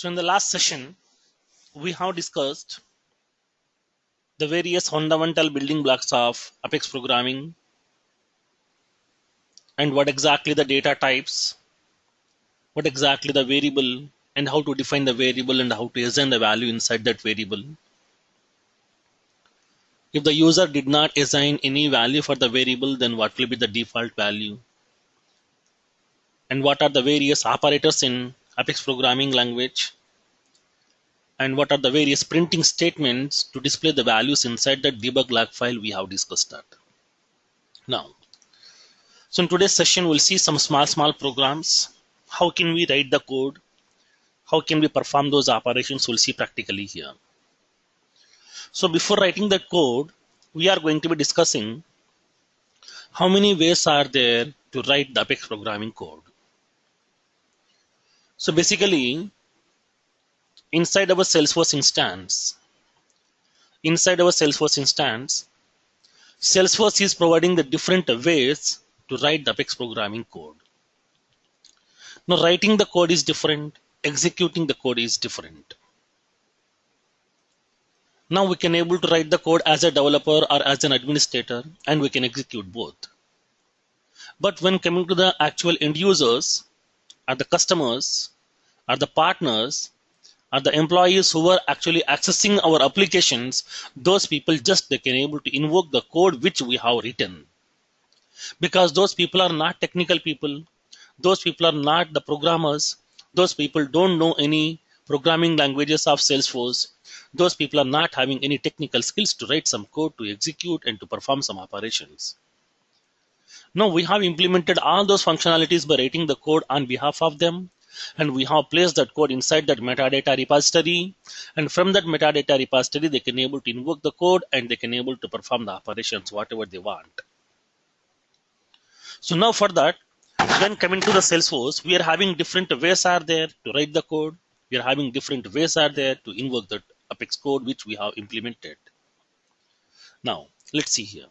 So in the last session, we have discussed the various fundamental building blocks of Apex programming and what exactly the data types, what exactly the variable, and how to define the variable and how to assign the value inside that variable. If the user did not assign any value for the variable, then what will be the default value? And what are the various operators in Apex programming language? And what are the various printing statements to display the values inside the debug log file? We have discussed that. Now, so in today's session, we'll see some small programs. How can we write the code? How can we perform those operations? We'll see practically here. So before writing the code, we are going to be discussing how many ways are there to write the Apex programming code. So basically, inside our Salesforce instance, Salesforce is providing the different ways to write the Apex programming code. Now, writing the code is different, executing the code is different. Now we can able to write the code as a developer or as an administrator, and we can execute both. But when coming to the actual end users, or the customers, or the partners, or the employees who are actually accessing our applications, those people just they can able to invoke the code which we have written. Because those people are not technical people, those people are not the programmers, those people don't know any programming languages of Salesforce, those people are not having any technical skills to write some code to execute and to perform some operations. Now we have implemented all those functionalities by writing the code on behalf of them, and we have placed that code inside that metadata repository, and from that metadata repository they can able to invoke the code and they can able to perform the operations whatever they want. So now for that, when coming to the Salesforce, we are having different ways are there to write the code. We are having different ways are there to invoke the Apex code which we have implemented. Now let's see here.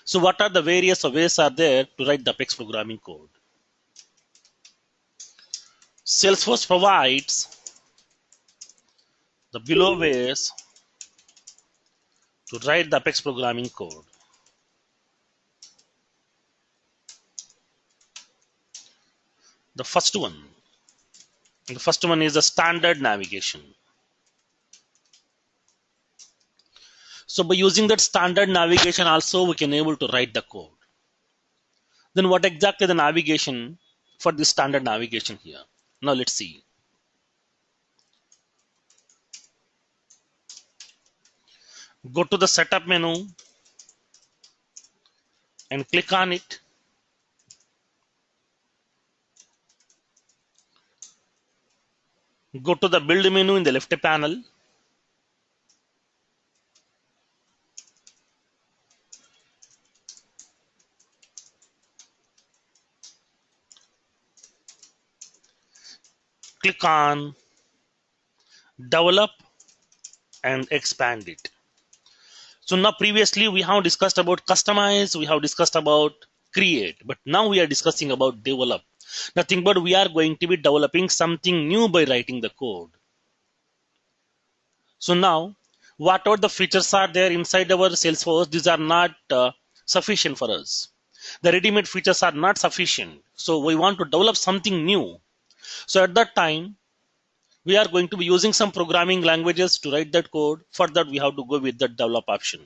So what are the various ways are there to write the Apex programming code? Salesforce provides the below ways to write the Apex programming code. The first one is the standard navigation. So by using that standard navigation also we can able to write the code. Then what exactly the navigation for this standard navigation here? Now let's see. Go to the setup menu and click on it. Go to the build menu in the left panel. Click on develop and expand it. So now previously we have discussed about customize, we have discussed about create, but now we are discussing about develop. Nothing but we are going to be developing something new by writing the code. So now whatever the features are there inside our Salesforce, these are not sufficient for us. The ready-made features are not sufficient. So we want to develop something new. So at that time, we are going to be using some programming languages to write that code. For that, we have to go with the develop option.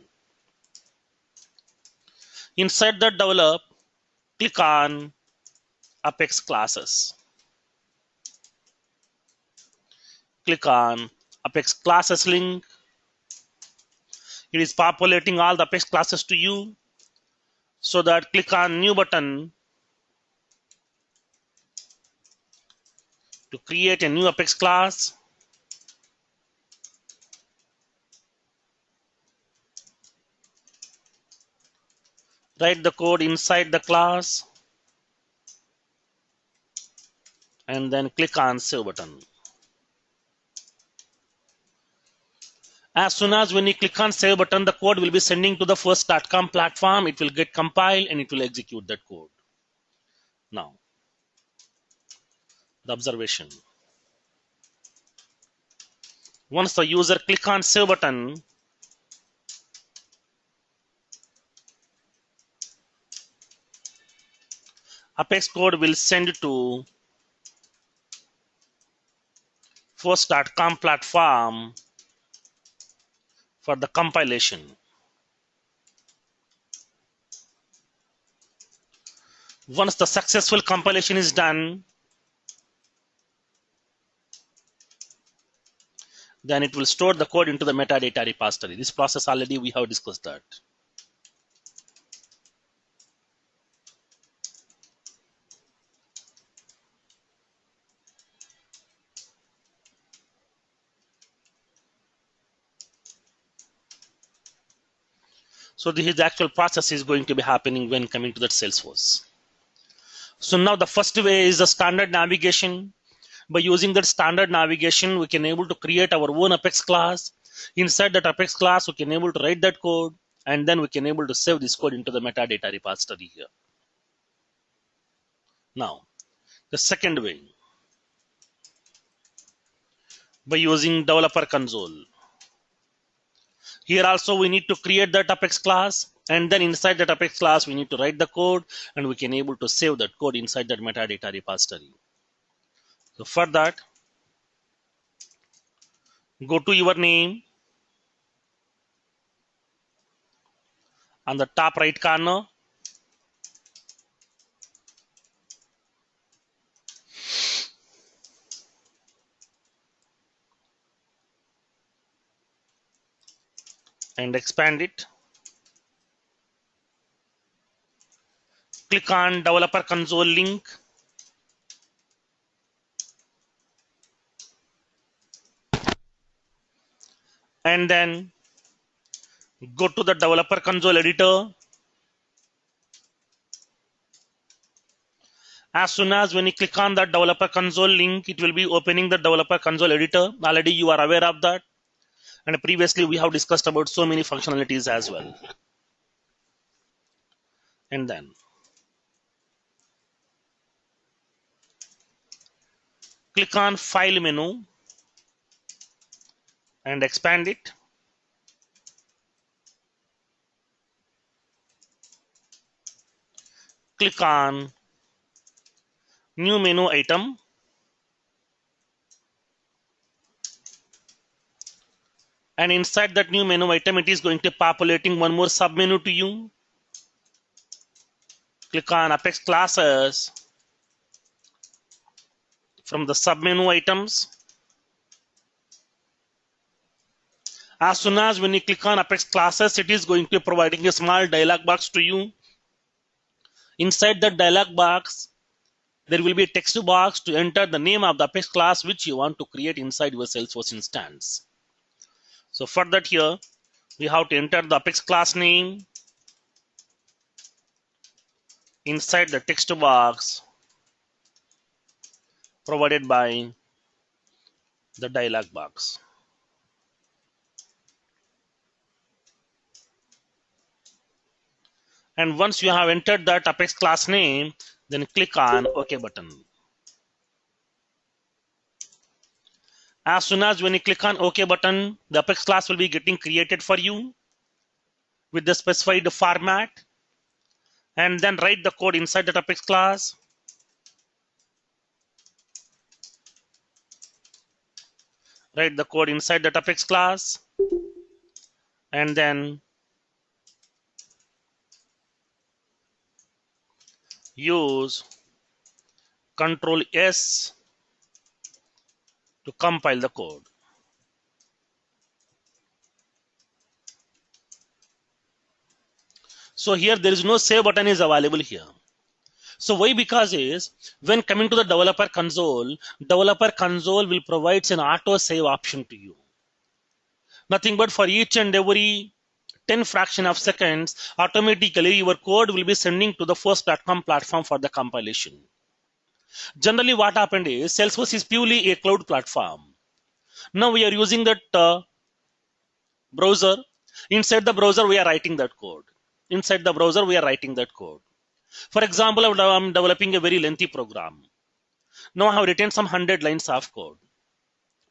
Inside the develop, click on Apex classes. Click on Apex classes link. It is populating all the Apex classes to you. So that click on new button to create a new Apex class. Write the code inside the class and then click on save button. As soon as when you click on save button, the code will be sending to the first.com platform. It will get compiled and it will execute that code. Now, the observation. Once the user click on save button, Apex code will send to force.com platform for the compilation. Once the successful compilation is done, then it will store the code into the metadata repository. This process already we have discussed that. So this is the actual process is going to be happening when coming to that Salesforce. So now the first way is the standard navigation. By using that standard navigation, we can able to create our own Apex class. Inside that Apex class, we can able to write that code, and then we can able to save this code into the metadata repository here. Now, the second way, by using developer console. Here also we need to create that Apex class, and then inside that Apex class we need to write the code, and we can able to save that code inside that metadata repository. So for that, go to your name on the top right corner, and expand it. Click on developer console link, and then go to the developer console editor. As soon as when you click on that developer console link, it will be opening the developer console editor. Already you are aware of that, and previously we have discussed about so many functionalities as well. And then click on file menu and expand it. Click on new menu item, and inside that new menu item it is going to populating one more sub menu to you. Click on Apex classes from the sub menu items. As soon as when you click on Apex classes, it is going to be providing a small dialog box to you. Inside that dialog box, there will be a text box to enter the name of the Apex class which you want to create inside your Salesforce instance. So for that here, we have to enter the Apex class name inside the text box provided by the dialog box. And once you have entered that Apex class name, then click on OK button. As soon as when you click on OK button, the Apex class will be getting created for you with the specified format. And then write the code inside that Apex class. Write the code inside that Apex class. And then use Control S to compile the code. So here there is no save button is available here. So why? Because is when coming to the developer console will provide an auto save option to you. Nothing but for each and every 10 fraction of seconds, automatically your code will be sending to the force.com platform for the compilation. Generally what happened is Salesforce is purely a cloud platform. Now we are using that browser. Inside the browser we are writing that code. Inside the browser we are writing that code. For example, I'm developing a very lengthy program. Now I have written some 100 lines of code.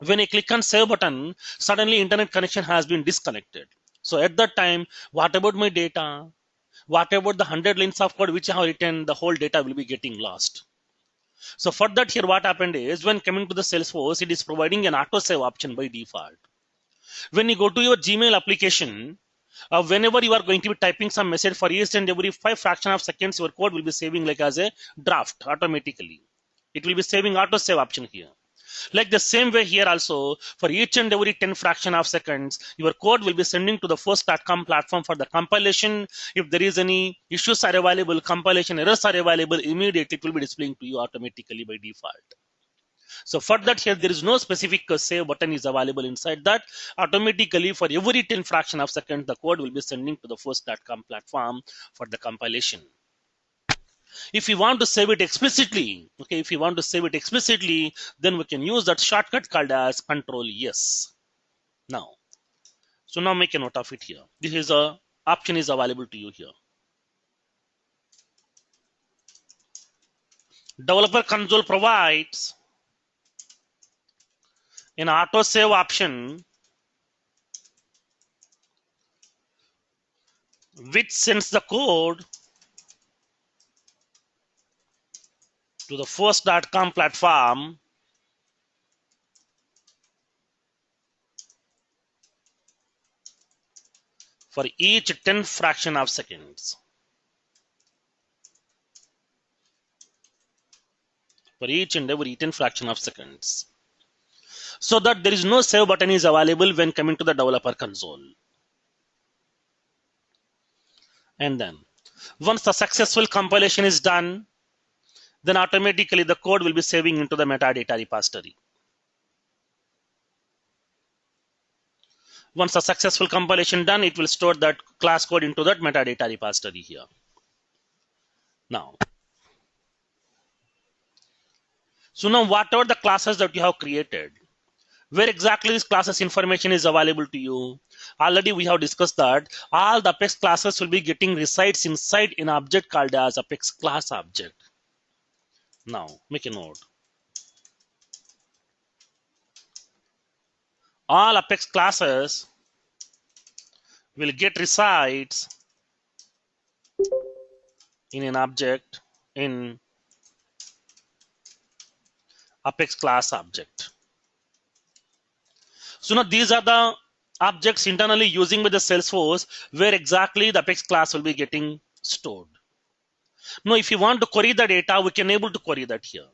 When I click on save button, suddenly internet connection has been disconnected. So at that time, what about my data? What about the 100 lines of code which I have written? The whole data will be getting lost. So for that, here what happened is when coming to the Salesforce, it is providing an auto save option by default. When you go to your Gmail application, whenever you are going to be typing some message, for each and every 5 fraction of seconds, your code will be saving like as a draft automatically. It will be saving auto save option here. Like the same way here also, for each and every 10 fraction of seconds, your code will be sending to the first.com platform for the compilation. If there is any issues are available, compilation errors are available, immediately it will be displaying to you automatically by default. So for that here, there is no specific save button is available inside that. Automatically for every 10 fraction of second, the code will be sending to the first.com platform for the compilation. If you want to save it explicitly, okay, if you want to save it explicitly, then we can use that shortcut called as Control Yes. Now, so now make a note of it here. This is a option is available to you here. Developer console provides an auto save option which sends the code to the first.com platform for each 10 fraction of seconds. For each and every 10 fraction of seconds. So that there is no save button is available when coming to the developer console. And then once the successful compilation is done, then automatically the code will be saving into the metadata repository. Once the successful compilation done, it will store that class code into that metadata repository here. Now, so now whatever the classes that you have created, where exactly this classes information is available to you, already we have discussed that all the Apex classes will be getting resides inside an object called as Apex class object. Now, make a note. All Apex classes will get resides in an object in Apex class object. So now these are the objects internally using with the Salesforce where exactly the Apex class will be getting stored. Now, if you want to query the data, we can able to query that here.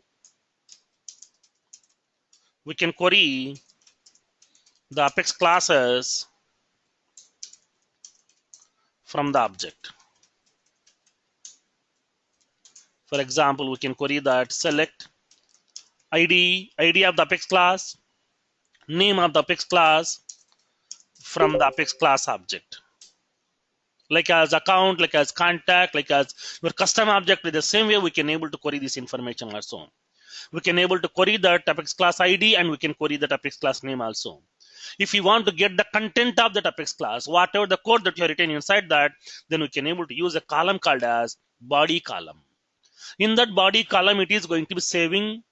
We can query the Apex classes from the object. For example, we can query that select ID of the Apex class, name of the Apex class from the Apex class object. Like as account, like as contact, like as your custom object, in the same way we can able to query this information also. We can able to query that Apex class ID and we can query that Apex class name also. If you want to get the content of that Apex class, whatever the code that you are written inside that, then we can able to use a column called as body column. In that body column, it is going to be saving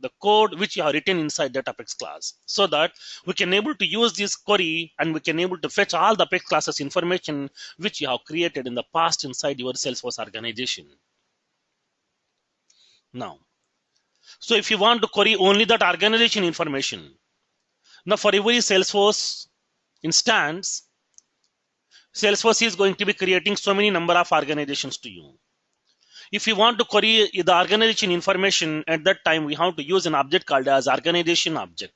the code which you have written inside that Apex class, so that we can able to use this query and we can able to fetch all the Apex classes information which you have created in the past inside your Salesforce organization. Now, so if you want to query only that organization information, now for every Salesforce instance, Salesforce is going to be creating so many number of organizations to you. If you want to query the organization information, at that time we have to use an object called as organization object.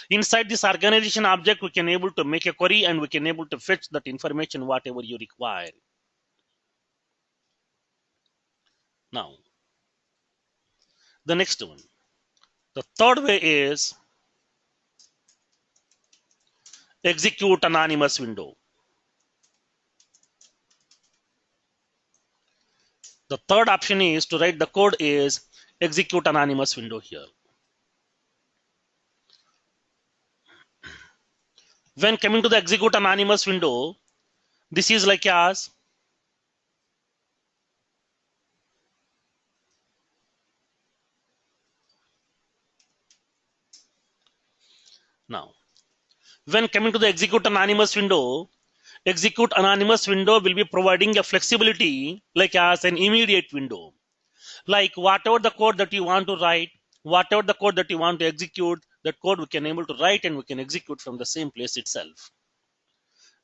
Inside this organization object, we can able to make a query and we can able to fetch that information whatever you require. Now, the next one. The third way is execute anonymous window. The third option is to write the code is execute anonymous window here. When coming to the execute anonymous window, this is like as Now, when coming to the execute anonymous window will be providing a flexibility like as an immediate window. Like whatever the code that you want to write, whatever the code that you want to execute, that code we can able to write and we can execute from the same place itself.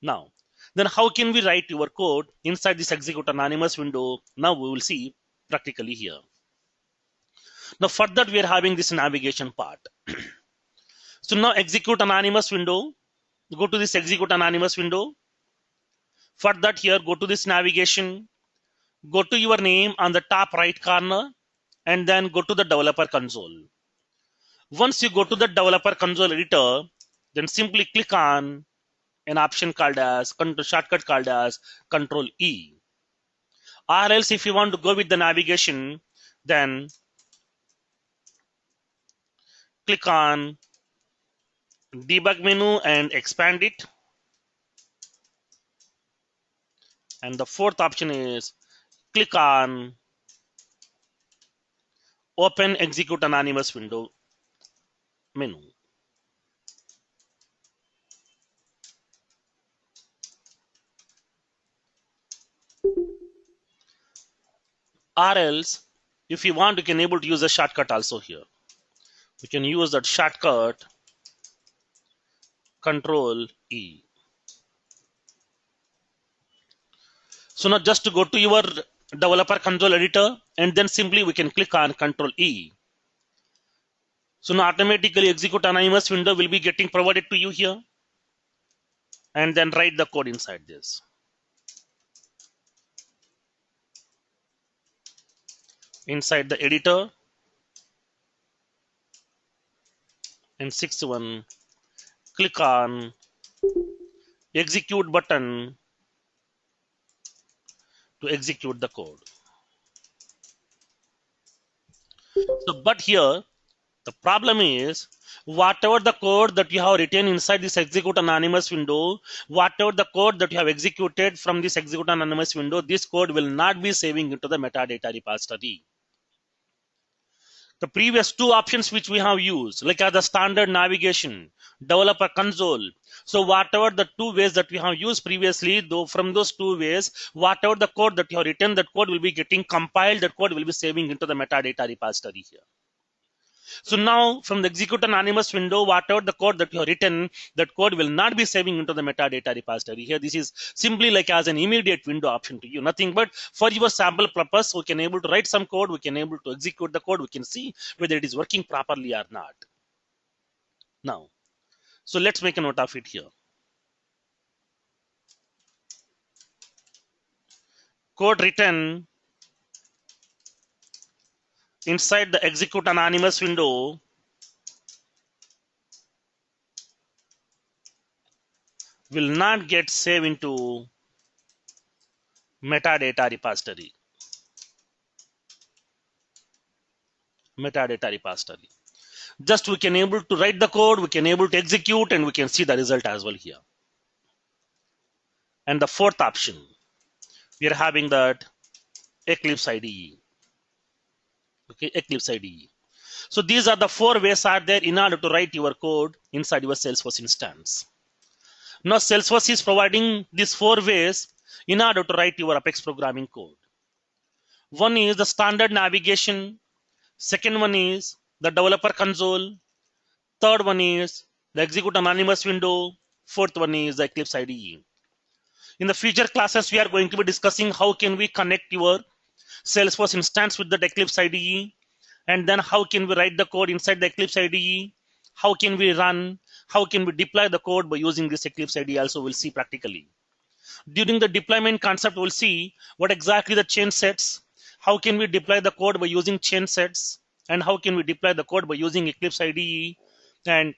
Now, then how can we write your code inside this execute anonymous window? Now we will see practically here. Now for that we are having this navigation part. So now execute anonymous window, go to this execute anonymous window. For that here, go to this navigation, go to your name on the top right corner, and then go to the developer console. Once you go to the developer console editor, then simply click on an option called as shortcut called as Control E. Or else if you want to go with the navigation, then click on debug menu and expand it. And the fourth option is click on open execute anonymous window menu. Or else if you want, you can able to use a shortcut also here. We can use that shortcut Control E. So now just to go to your developer console editor and then simply we can click on Control E. So now automatically execute anonymous window will be getting provided to you here, and then write the code inside this. Inside the editor, and sixth one, click on execute button to execute the code. So but here the problem is whatever the code that you have written inside this execute anonymous window, whatever the code that you have executed from this execute anonymous window, this code will not be saving into the metadata repository. The previous two options which we have used, like the standard navigation, developer console. So whatever the two ways that we have used previously, though from those two ways, whatever the code that you have written, that code will be getting compiled, that code will be saving into the metadata repository here. So now from the execute anonymous window, whatever the code that you have written, that code will not be saving into the metadata repository here. This is simply like as an immediate window option to you, nothing but for your sample purpose. We can able to write some code, we can able to execute the code, we can see whether it is working properly or not. Now, so let's make a note of it here. Code written inside the execute anonymous window will not get saved into metadata repository. Metadata repository. Just we can able to write the code, we can able to execute, and we can see the result as well here. And the fourth option, we are having that Eclipse IDE. Okay, Eclipse IDE. So these are the four ways are there in order to write your code inside your Salesforce instance. Now Salesforce is providing these four ways in order to write your Apex programming code. One is the standard navigation. Second one is the developer console. Third one is the execute anonymous window. Fourth one is the Eclipse IDE. In the future classes, we are going to be discussing how can we connect your Salesforce instance with the Eclipse IDE, and then how can we write the code inside the Eclipse IDE, how can we run, how can we deploy the code by using this Eclipse IDE also we'll see practically. During the deployment concept, we'll see what exactly the chain sets, how can we deploy the code by using chain sets, and how can we deploy the code by using Eclipse IDE, and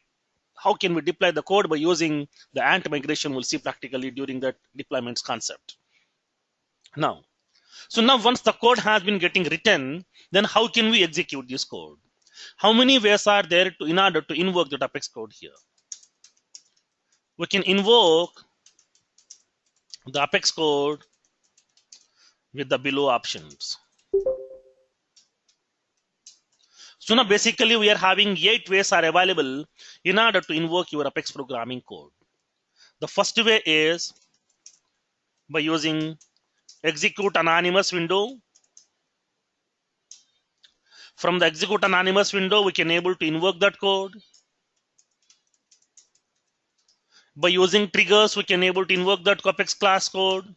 how can we deploy the code by using the Ant migration, we'll see practically during that deployments concept. Now, so now once the code has been getting written, then how can we execute this code? How many ways are there in order to invoke the Apex code here? We can invoke the Apex code with the below options. So now basically we are having 8 ways are available in order to invoke your Apex programming code. The first way is by using execute anonymous window. From the execute anonymous window, we can able to invoke that code. By using triggers, we can able to invoke that Apex class code.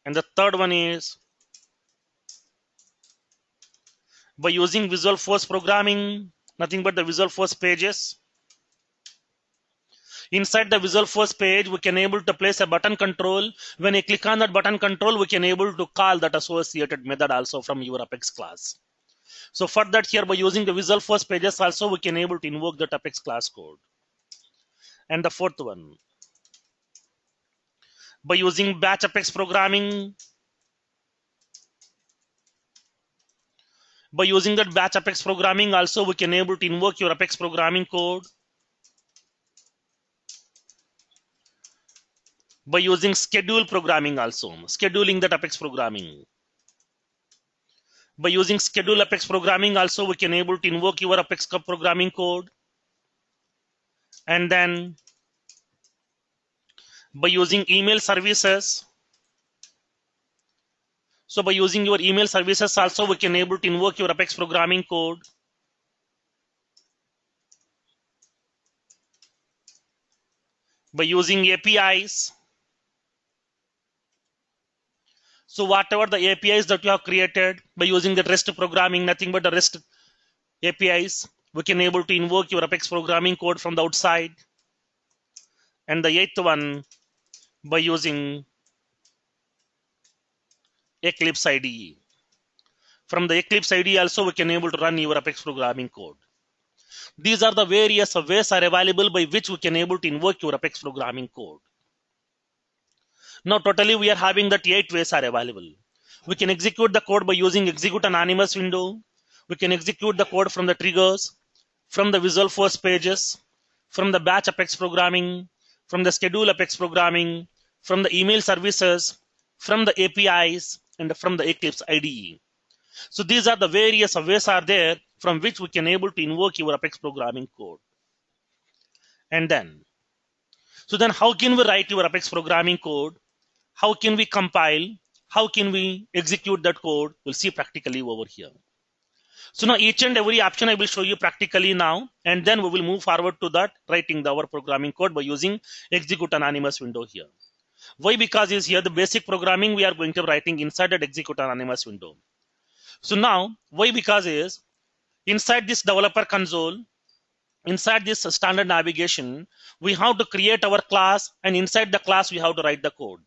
And the third one is by using Visual Force programming, nothing but the Visual Force pages. Inside the Visual Force page, we can able to place a button control. When you click on that button control, we can able to call that associated method also from your Apex class. So for that here, by using the Visual Force pages also, we can able to invoke that Apex class code. And the fourth one, by using batch Apex programming. By using that batch Apex programming also, we can able to invoke your Apex programming code. By using schedule programming also, scheduling that Apex programming. By using schedule Apex programming also, we can able to invoke your Apex programming code. And then by using email services. So by using your email services also, we can able to invoke your Apex programming code. By using APIs. So whatever the APIs that you have created by using the REST programming, nothing but the REST APIs, we can able to invoke your Apex programming code from the outside. And the eighth one, by using Eclipse IDE. From the Eclipse IDE also, we can able to run your Apex programming code. These are the various ways are available by which we can able to invoke your Apex programming code. Now totally we are having that 8 ways are available. We can execute the code by using execute anonymous window. We can execute the code from the triggers, from the Visual Force pages, from the batch Apex programming, from the schedule Apex programming, from the email services, from the APIs, and from the Eclipse IDE. So these are the various ways are there from which we can able to invoke your Apex programming code. And then how can we write your Apex programming code? How can we compile? How can we execute that code? We'll see practically over here. So now each and every option I will show you practically now, and then we will move forward to that writing our programming code by using execute anonymous window here. Why? Because is here the basic programming we are going to writing inside that execute anonymous window. So now why? Because is inside this developer console, inside this standard navigation, we have to create our class, and inside the class we have to write the code.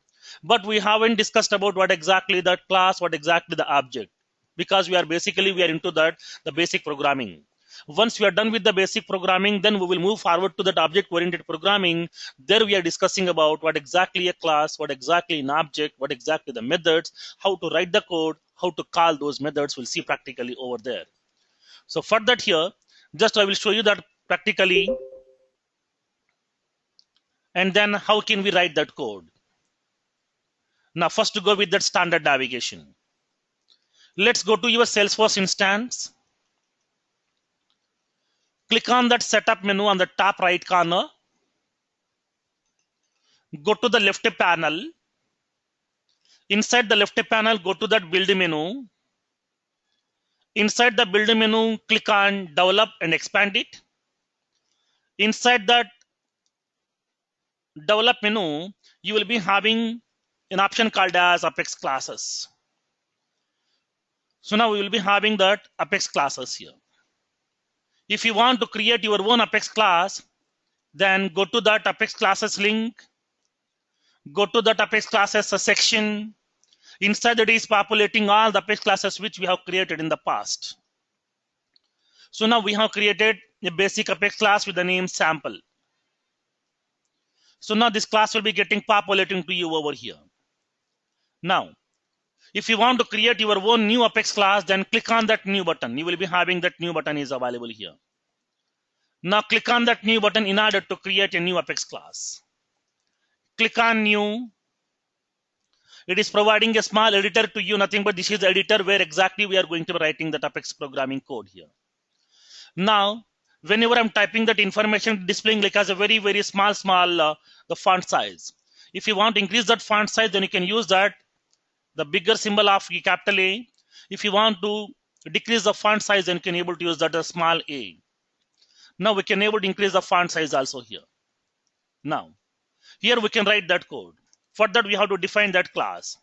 But we haven't discussed about what exactly that class, what exactly the object, because we are into that the basic programming. Once we are done with the basic programming, then we will move forward to that object oriented programming. There we are discussing about what exactly a class, what exactly an object, what exactly the methods, how to write the code, how to call those methods. We'll see practically over there. So for that here, just I will show you that practically, and then how can we write that code. Now first to go with that standard navigation. Let's go to your Salesforce instance. Click on that setup menu on the top right corner. Go to the left panel. Inside the left panel, go to that build menu. Inside the build menu, click on develop and expand it. Inside that develop menu, you will be having an option called as Apex classes. So now we will be having that Apex classes here. If you want to create your own Apex class, then go to that Apex classes link. Go to that Apex classes section. Inside it is populating all the Apex classes which we have created in the past. So now we have created a basic Apex class with the name sample. So now this class will be getting populating to you over here. Now, if you want to create your own new Apex class, then click on that new button. You will be having that new button is available here. Now click on that new button in order to create a new Apex class. Click on new. It is providing a small editor to you, nothing but this is the editor where exactly we are going to be writing that Apex programming code here. Now, whenever I'm typing that information, displaying like as a very, very small, the font size. If you want to increase that font size, then you can use that, the bigger symbol of capital A. If you want to decrease the font size, then you can able to use that a small a. Now we can able to increase the font size also here. Now, here we can write that code. For that, we have to define that class.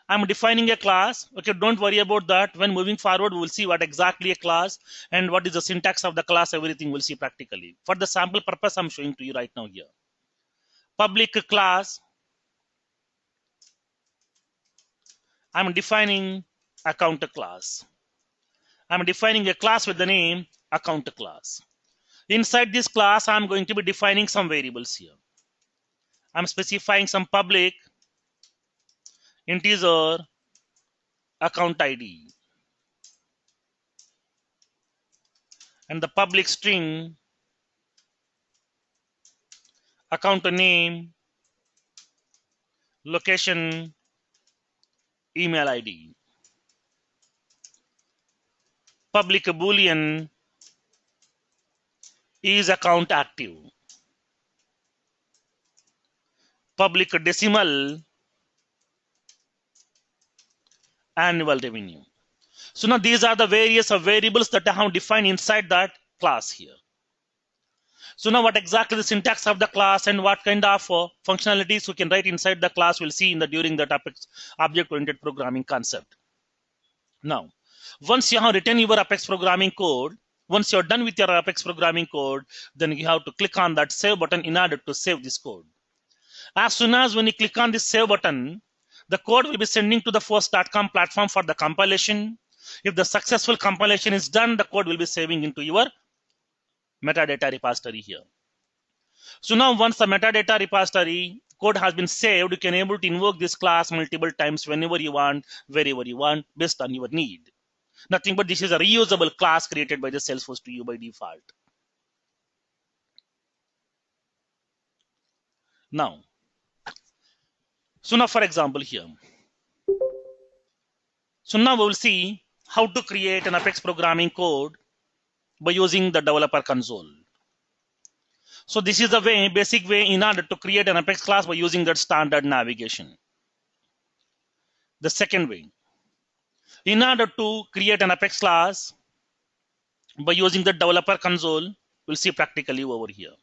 I'm defining a class. Okay, don't worry about that. When moving forward, we'll see what exactly a class and what is the syntax of the class, everything we'll see practically. For the sample purpose, I'm showing to you right now here. Public class, I'm defining account class. I'm defining a class with the name account class. Inside this class, I'm going to be defining some variables here. I'm specifying some public integer account ID and the public string account name, location, email ID. Public boolean is account active. Public decimal, annual revenue. So now these are the various variables that I have defined inside that class here. So now what exactly the syntax of the class and what kind of functionalities we can write inside the class, we'll see in the during the Apex object-oriented programming concept. Now, once you have written your Apex programming code, once you're done with your Apex programming code, then you have to click on that save button in order to save this code. As soon as when you click on this save button, the code will be sending to the force.com platform for the compilation. If the successful compilation is done, the code will be saving into your metadata repository here. So now once the metadata repository code has been saved, you can able to invoke this class multiple times whenever you want, wherever you want, based on your need. Nothing but this is a reusable class created by the Salesforce to you by default. Now, so now for example here. So now we will see how to create an Apex programming code by using the developer console. So this is the way, basic way in order to create an Apex class by using that standard navigation. The second way, in order to create an Apex class by using the developer console, we'll see practically over here.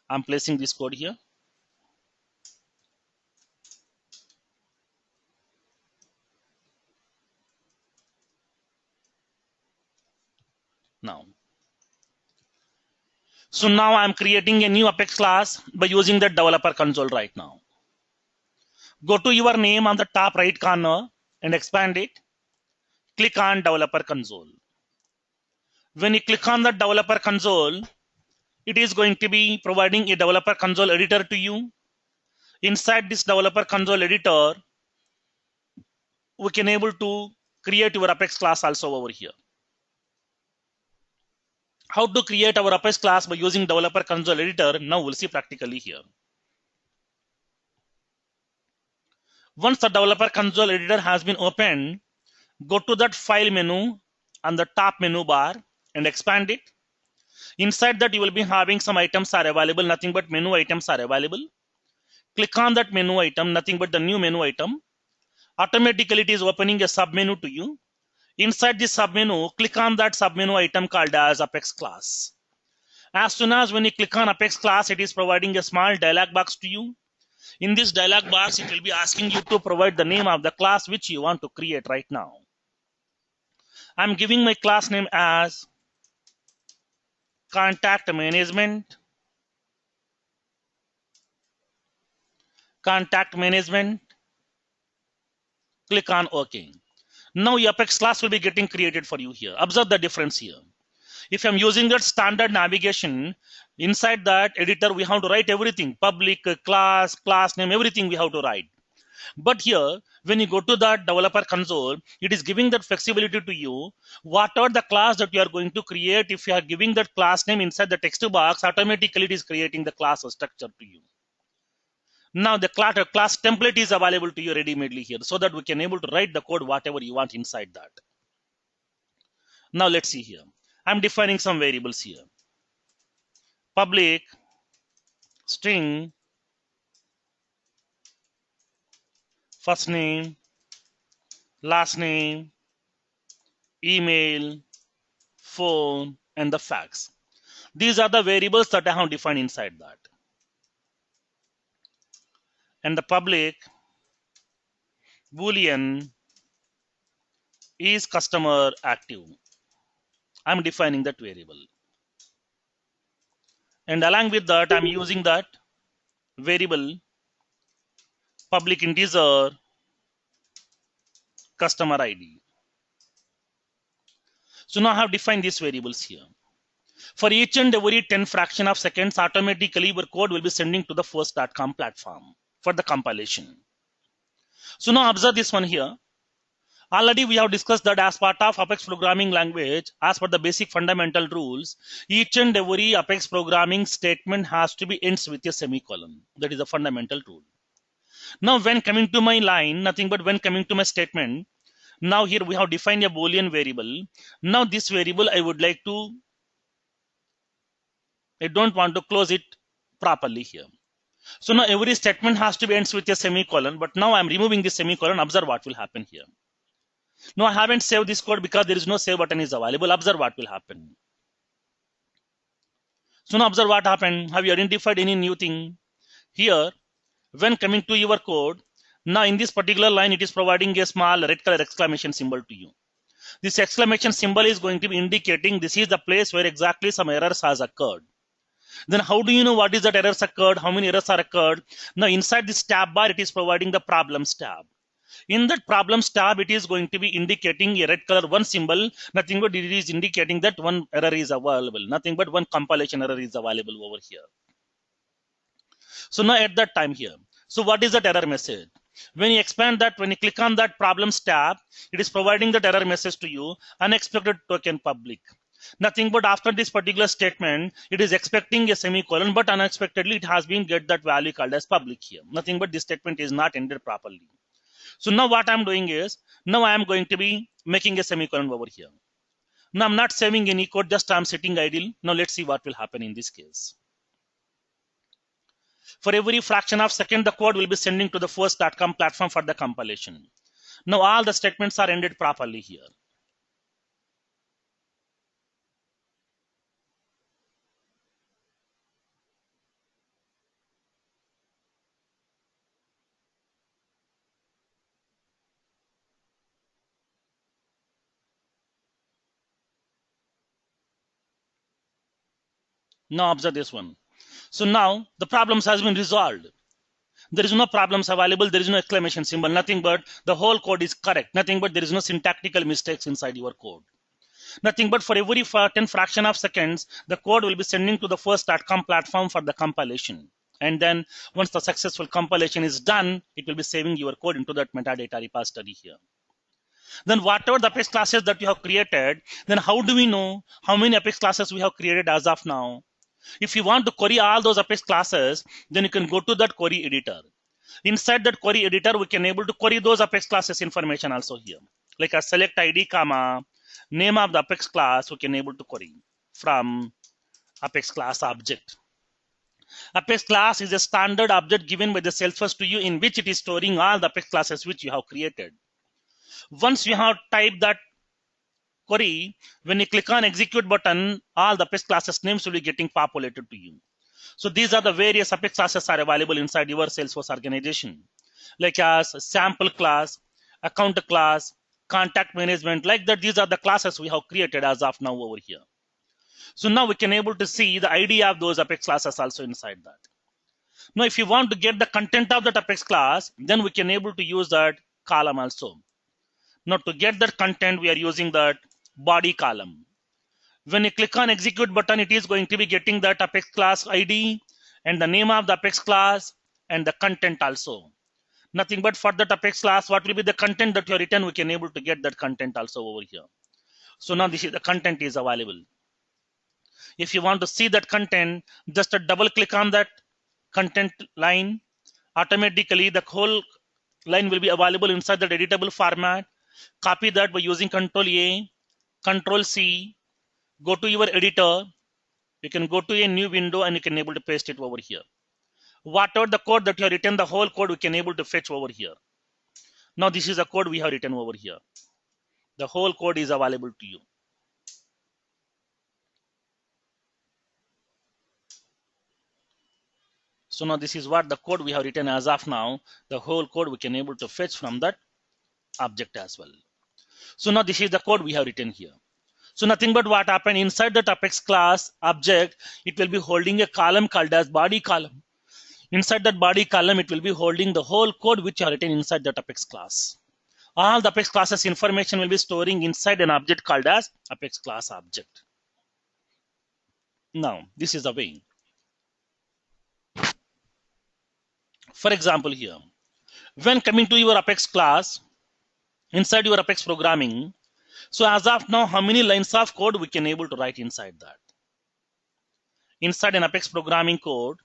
I'm placing this code here. Now, so now I'm creating a new Apex class by using the developer console right now. Go to your name on the top right corner and expand it. Click on developer console. When you click on the developer console, it is going to be providing a developer console editor to you. Inside this developer console editor, we can able to create your Apex class also over here. How to create our Apex class by using developer console editor, now we'll see practically here. Once the developer console editor has been opened, go to that file menu on the top menu bar and expand it. Inside that you will be having some items are available, nothing but menu items are available. Click on that menu item, nothing but the new menu item. Automatically it is opening a submenu to you. Inside this submenu, click on that submenu item called as Apex class. As soon as when you click on Apex class, it is providing a small dialog box to you. In this dialog box, it will be asking you to provide the name of the class which you want to create right now. I'm giving my class name as contact management. Contact management. Click on OK. Now your Apex class will be getting created for you here. Observe the difference here. If I'm using that standard navigation, inside that editor, we have to write everything. Public, class, class name, everything we have to write. But here, when you go to that developer console, it is giving that flexibility to you. Whatever the class that you are going to create, if you are giving that class name inside the text box, automatically it is creating the class or structure to you. Now the class template is available to you ready-madely here, so that we can able to write the code whatever you want inside that. Now let's see here. I'm defining some variables here. Public string first name, last name, email, phone, and the fax. These are the variables that I have defined inside that. And the public boolean is customer active. I'm defining that variable. And along with that, I'm using that variable public integer customer ID. So now I have defined these variables here. For each and every 10 fraction of seconds, automatically your code will be sending to the first.com platform for the compilation. So now observe this one here. Already we have discussed that as part of Apex programming language, as per the basic fundamental rules, each and every Apex programming statement has to be ends with a semicolon. That is a fundamental rule. Now when coming to my line, nothing but when coming to my statement, now here we have defined a Boolean variable. Now this variable I don't want to close it properly here. So now every statement has to be ends with a semicolon, but now I'm removing the semicolon. Observe what will happen here. No, I haven't saved this code because there is no save button is available. Observe what will happen. So now observe what happened. Have you identified any new thing? Here, when coming to your code, now in this particular line, it is providing a small red color exclamation symbol to you. This exclamation symbol is going to be indicating this is the place where exactly some errors has occurred. Then how do you know what is that errors occurred? How many errors are occurred? Now inside this tab bar, it is providing the problems tab. In that problems tab, it is going to be indicating a red color one symbol. Nothing but it is indicating that one error is available. Nothing but one compilation error is available over here. So now at that time here. So what is that error message? When you expand that, when you click on that problems tab, it is providing that error message to you. Unexpected token public. Nothing but after this particular statement, it is expecting a semicolon, but unexpectedly it has been get that value called as public here. Nothing but this statement is not ended properly. So now what I'm doing is, now I am going to be making a semicolon over here. Now I'm not saving any code, just I'm sitting idle. Now let's see what will happen in this case. For every fraction of second, the code will be sending to the first.com platform for the compilation. Now all the statements are ended properly here. Now observe this one. So now the problems has been resolved. There is no problems available. There is no exclamation symbol, nothing but the whole code is correct. Nothing but there is no syntactical mistakes inside your code. Nothing but for every 10 fraction of seconds, the code will be sending to the first.com platform for the compilation. And then once the successful compilation is done, it will be saving your code into that metadata repository here. Then whatever the Apex classes that you have created, then how do we know how many Apex classes we have created as of now? If you want to query all those Apex classes, then you can go to that query editor. Inside that query editor, we can able to query those Apex classes information also here. Like a select ID, comma, name of the Apex class, we can able to query from Apex class object. Apex class is a standard object given by the Salesforce to you in which it is storing all the Apex classes which you have created. Once you have typed that query, when you click on execute button, all the Apex classes names will be getting populated to you. So these are the various Apex classes are available inside your Salesforce organization, like as sample class, account class, contact management, like that. These are the classes we have created as of now over here. So now we can able to see the ID of those Apex classes also inside that. Now if you want to get the content of that Apex class, then we can able to use that column also. Now to get that content, we are using that body column. When you click on execute button, it is going to be getting that Apex class ID and the name of the Apex class and the content also. Nothing but for that Apex class, what will be the content that you have written, we can able to get that content also over here. So now this is the content is available. If you want to see that content, just a double click on that content line. automatically the whole line will be available inside that editable format. Copy that by using Control A, Control C, go to your editor. You can go to a new window and you can able to paste it over here. Whatever the code that you have written, the whole code we can able to fetch over here. Now this is the code we have written over here. The whole code is available to you. So now this is what the code we have written as of now. The whole code we can able to fetch from that object as well. So now this is the code we have written here. So nothing but what happened inside that Apex class object, it will be holding a column called as body column. Inside that body column, it will be holding the whole code which are written inside that Apex class. All the Apex classes information will be storing inside an object called as Apex class object. Now this is the way. For example, here, when coming to your Apex class, inside your Apex programming, so as of now, how many lines of code we can able to write inside that? Inside an Apex programming code,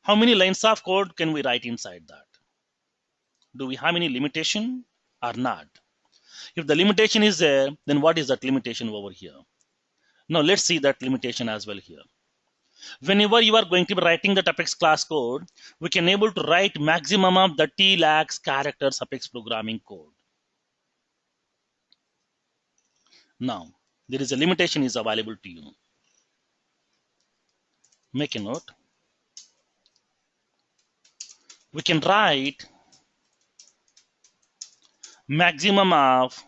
how many lines of code can we write inside that? Do we have any limitation or not? If the limitation is there, then what is that limitation over here? Now let's see that limitation as well here. Whenever you are going to be writing that Apex class code, we can able to write maximum of 30 lakhs characters Apex programming code. Now, there is a limitation is available to you. Make a note. We can write maximum of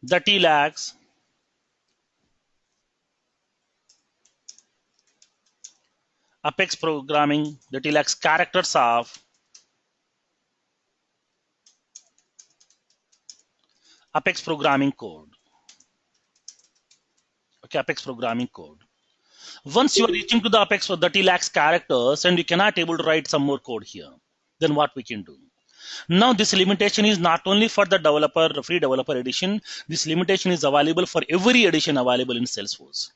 30 lakhs Apex programming, 30 lakhs characters of Apex programming code. Okay, Apex programming code. Once you are reaching to the Apex for 30 lakhs characters and you cannot able to write some more code here, then what we can do? Now this limitation is not only for the developer, free developer edition. This limitation is available for every edition available in Salesforce.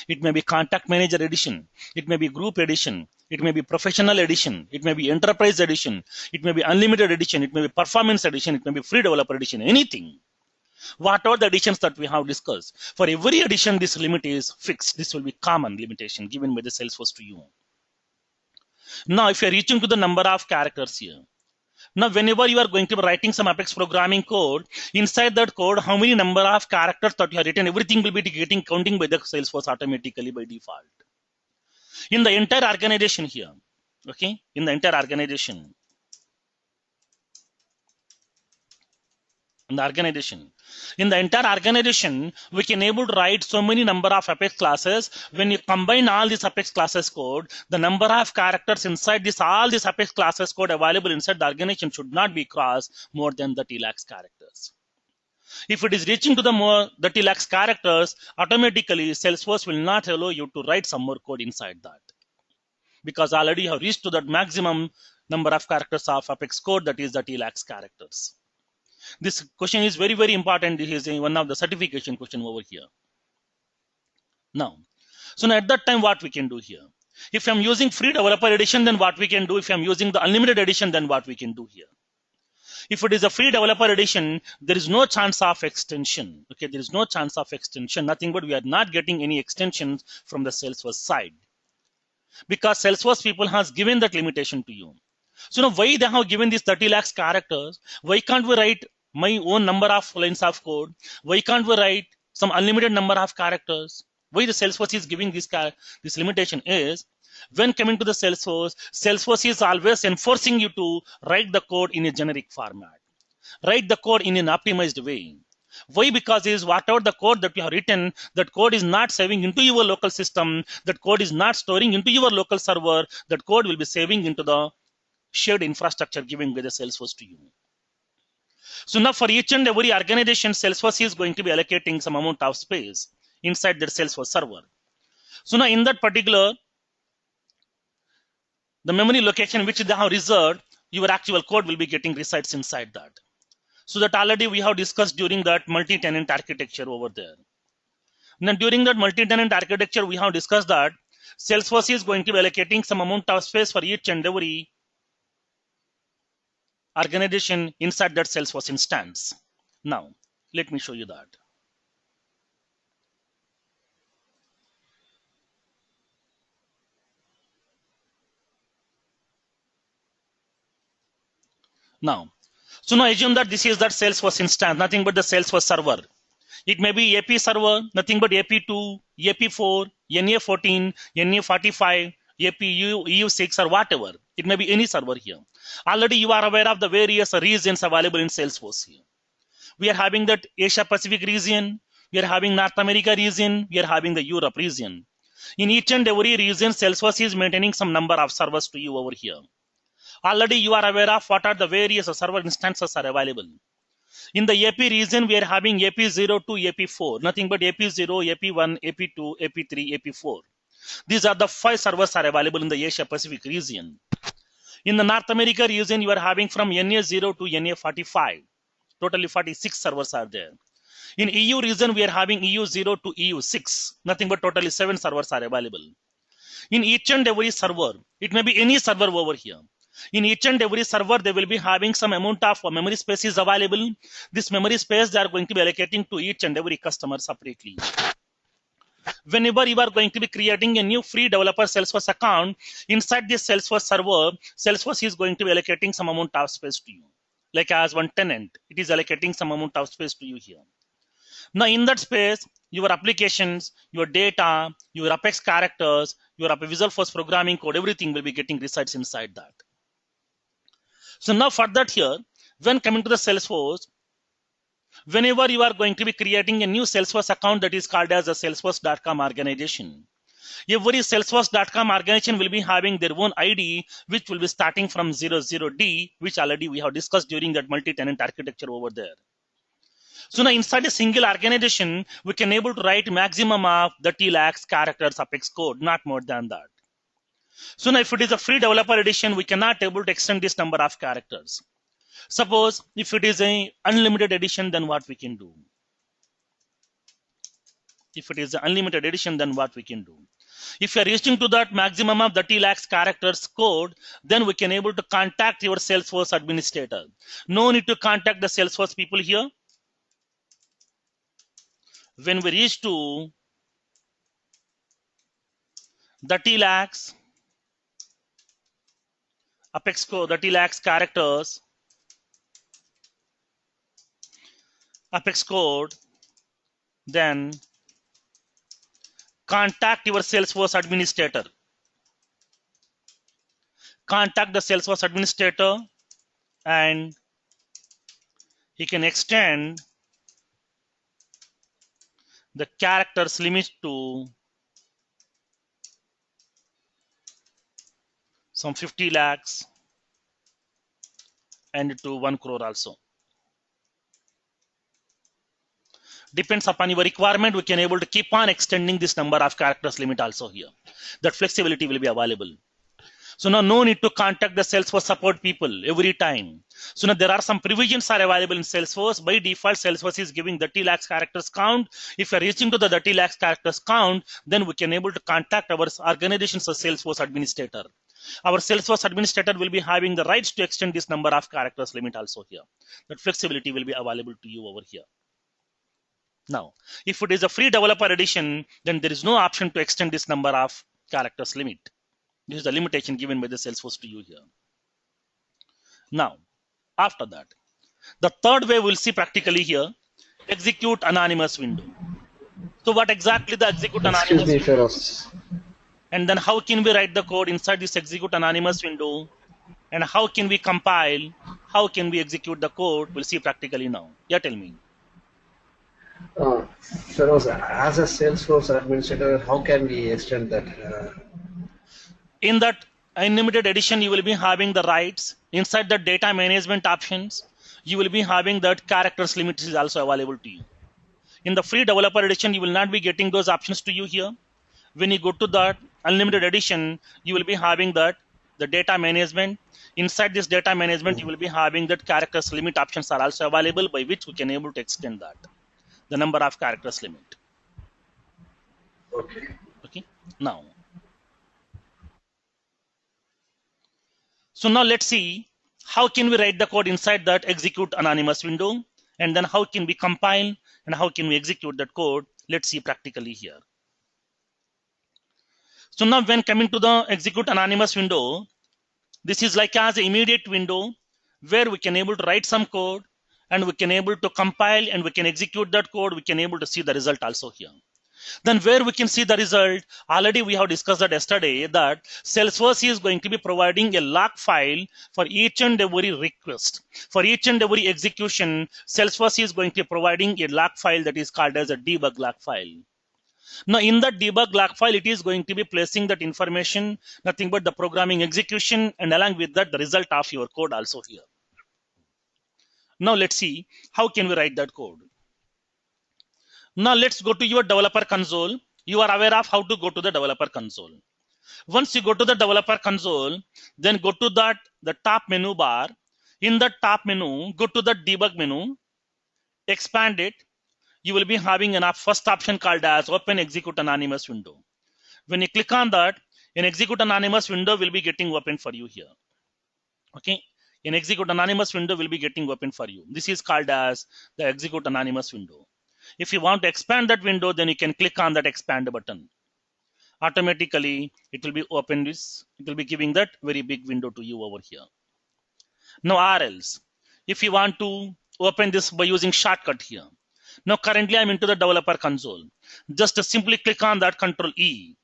It may be contact manager edition. It may be group edition. It may be professional edition. It may be enterprise edition. It may be unlimited edition. It may be performance edition. It may be free developer edition, anything. What are the editions that we have discussed? For every edition, this limit is fixed. This will be common limitation given by the Salesforce to you. Now, if you are reaching to the number of characters here, now whenever you are going to be writing some Apex programming code, inside that code, how many number of characters that you have written, everything will be getting counting by the Salesforce automatically by default. In the entire organization here, okay, in the entire organization, in the entire organization, we can able to write so many number of Apex classes. When you combine all these Apex classes code, the number of characters inside this, all these Apex classes code available inside the organization should not be crossed more than 30 lakhs characters. If it is reaching to the more 30 lakhs characters, automatically Salesforce will not allow you to write some more code inside that, because already you have reached to that maximum number of characters of Apex code, that is 30 lakhs characters. This question is very, very important. This is one of the certification question over here. Now, so now at that time, what we can do here? If I'm using free developer edition, then what we can do? If I'm using the unlimited edition, then what we can do here? If it is a free developer edition, there is no chance of extension. Okay, there is no chance of extension. Nothing but we are not getting any extensions from the Salesforce side, because Salesforce people has given that limitation to you. So now why they have given these 30 lakhs characters? Why can't we write my own number of lines of code? Why can't we write some unlimited number of characters? Why the Salesforce is giving this limitation is, when coming to the Salesforce is always enforcing you to write the code in a generic format. Write the code in an optimized way. Why? Because is whatever the code that you have written, that code is not saving into your local system. That code is not storing into your local server. That code will be saving into the shared infrastructure given by the Salesforce to you. So now for each and every organization, Salesforce is going to be allocating some amount of space inside their Salesforce server. So now in that particular, the memory location which they have reserved, your actual code will be getting resides inside that. So that already we have discussed during that multi-tenant architecture over there. Now during that multi-tenant architecture, we have discussed that Salesforce is going to be allocating some amount of space for each and every organization inside that Salesforce instance. Now, let me show you that. Now, so now assume that this is that Salesforce instance, nothing but the Salesforce server. It may be AP server, nothing but AP2, AP4, NA14, NA45, AP EU6 or whatever. It may be any server here. Already you are aware of the various regions available in Salesforce here. We are having that Asia Pacific region, we are having North America region, we are having the Europe region. In each and every region, Salesforce is maintaining some number of servers to you over here. Already you are aware of what are the various server instances are available. In the AP region, we are having AP0 to AP4, nothing but AP0, AP1, AP2, AP3, AP4. These are the 5 servers are available in the Asia Pacific region. In the North America region, you are having from NA0 to NA45. Totally 46 servers are there. In EU region, we are having EU0 to EU6. Nothing but totally 7 servers are available. In each and every server, it may be any server over here. In each and every server, they will be having some amount of memory space is available. This memory space they are going to be allocating to each and every customer separately. Whenever you are going to be creating a new free developer Salesforce account, inside this Salesforce server, Salesforce is going to be allocating some amount of space to you. Like as one tenant, it is allocating some amount of space to you here. Now in that space, your applications, your data, your Apex characters, your Visual Force programming code, everything will be getting resides inside that. So now for that here, when coming to the Salesforce, whenever you are going to be creating a new Salesforce account that is called as a Salesforce.com organization, every Salesforce.com organization will be having their own ID, which will be starting from 00D, which already we have discussed during that multi-tenant architecture over there. So now inside a single organization, we can able to write maximum of 30 lakhs characters Apex code, not more than that. So now if it is a free developer edition, we cannot able to extend this number of characters. Suppose if it is a unlimited edition, then what we can do? If it is an unlimited edition, then what we can do? If you are reaching to that maximum of 30 lakhs characters code, then we can able to contact your Salesforce administrator. No need to contact the Salesforce people here. When we reach to 30 lakhs Apex code, 30 lakhs characters Apex code, then contact your Salesforce administrator. Contact the Salesforce administrator and he can extend the characters limit to some 50 lakhs and to 1 crore also. Depends upon your requirement, we can able to keep on extending this number of characters limit also here. That flexibility will be available. So now no need to contact the Salesforce support people every time. So now there are some provisions are available in Salesforce. By default, Salesforce is giving 30 lakhs characters count. If you are reaching to the 30 lakhs characters count, then we can able to contact our organization's Salesforce administrator. Our Salesforce administrator will be having the rights to extend this number of characters limit also here. That flexibility will be available to you over here. Now, if it is a free developer edition, then there is no option to extend this number of characters limit. This is the limitation given by the Salesforce to you here. Now, after that, the third way we'll see practically here, execute anonymous window. So what exactly the execute anonymous Excuse me, Feroz. And then how can we write the code inside this execute anonymous window? And how can we compile? How can we execute the code? We'll see practically now. Yeah, tell me. Feroz, as a Salesforce administrator, how can we extend that? In that unlimited edition, you will be having the rights. Inside the data management options, you will be having that characters limit is also available to you. In the free developer edition, you will not be getting those options to you here. When you go to that unlimited edition, you will be having that the data management. Inside this data management, you will be having that characters limit options are also available, by which we can able to extend that the number of characters limit. Okay. Now, so now let's see how can we write the code inside that execute anonymous window, and then how can we compile and how can we execute that code. Let's see practically here. So now when coming to the execute anonymous window, this is like as an immediate window where we can able to write some code and we can able to compile and we can execute that code. We can able to see the result also here. Then where we can see the result, already we have discussed that yesterday, that Salesforce is going to be providing a log file for each and every request. For each and every execution, Salesforce is going to be providing a log file that is called as a debug log file. Now in that debug log file, it is going to be placing that information, nothing but the programming execution, and along with that the result of your code also here. Now let's see how can we write that code. Now let's go to your developer console. You are aware of how to go to the developer console. Once you go to the developer console, then go to the top menu bar. In the top menu, go to the debug menu, expand it. You will be having a first option called as open execute anonymous window. When you click on that, an execute anonymous window will be getting open for you here. Okay, an execute anonymous window will be getting open for you. This is called as the execute anonymous window. If you want to expand that window, then you can click on that expand button. Automatically, it will be open this. It will be giving that very big window to you over here. Now, or else, if you want to open this by using shortcut here. Now, currently I'm into the developer console. Just simply click on that Control E.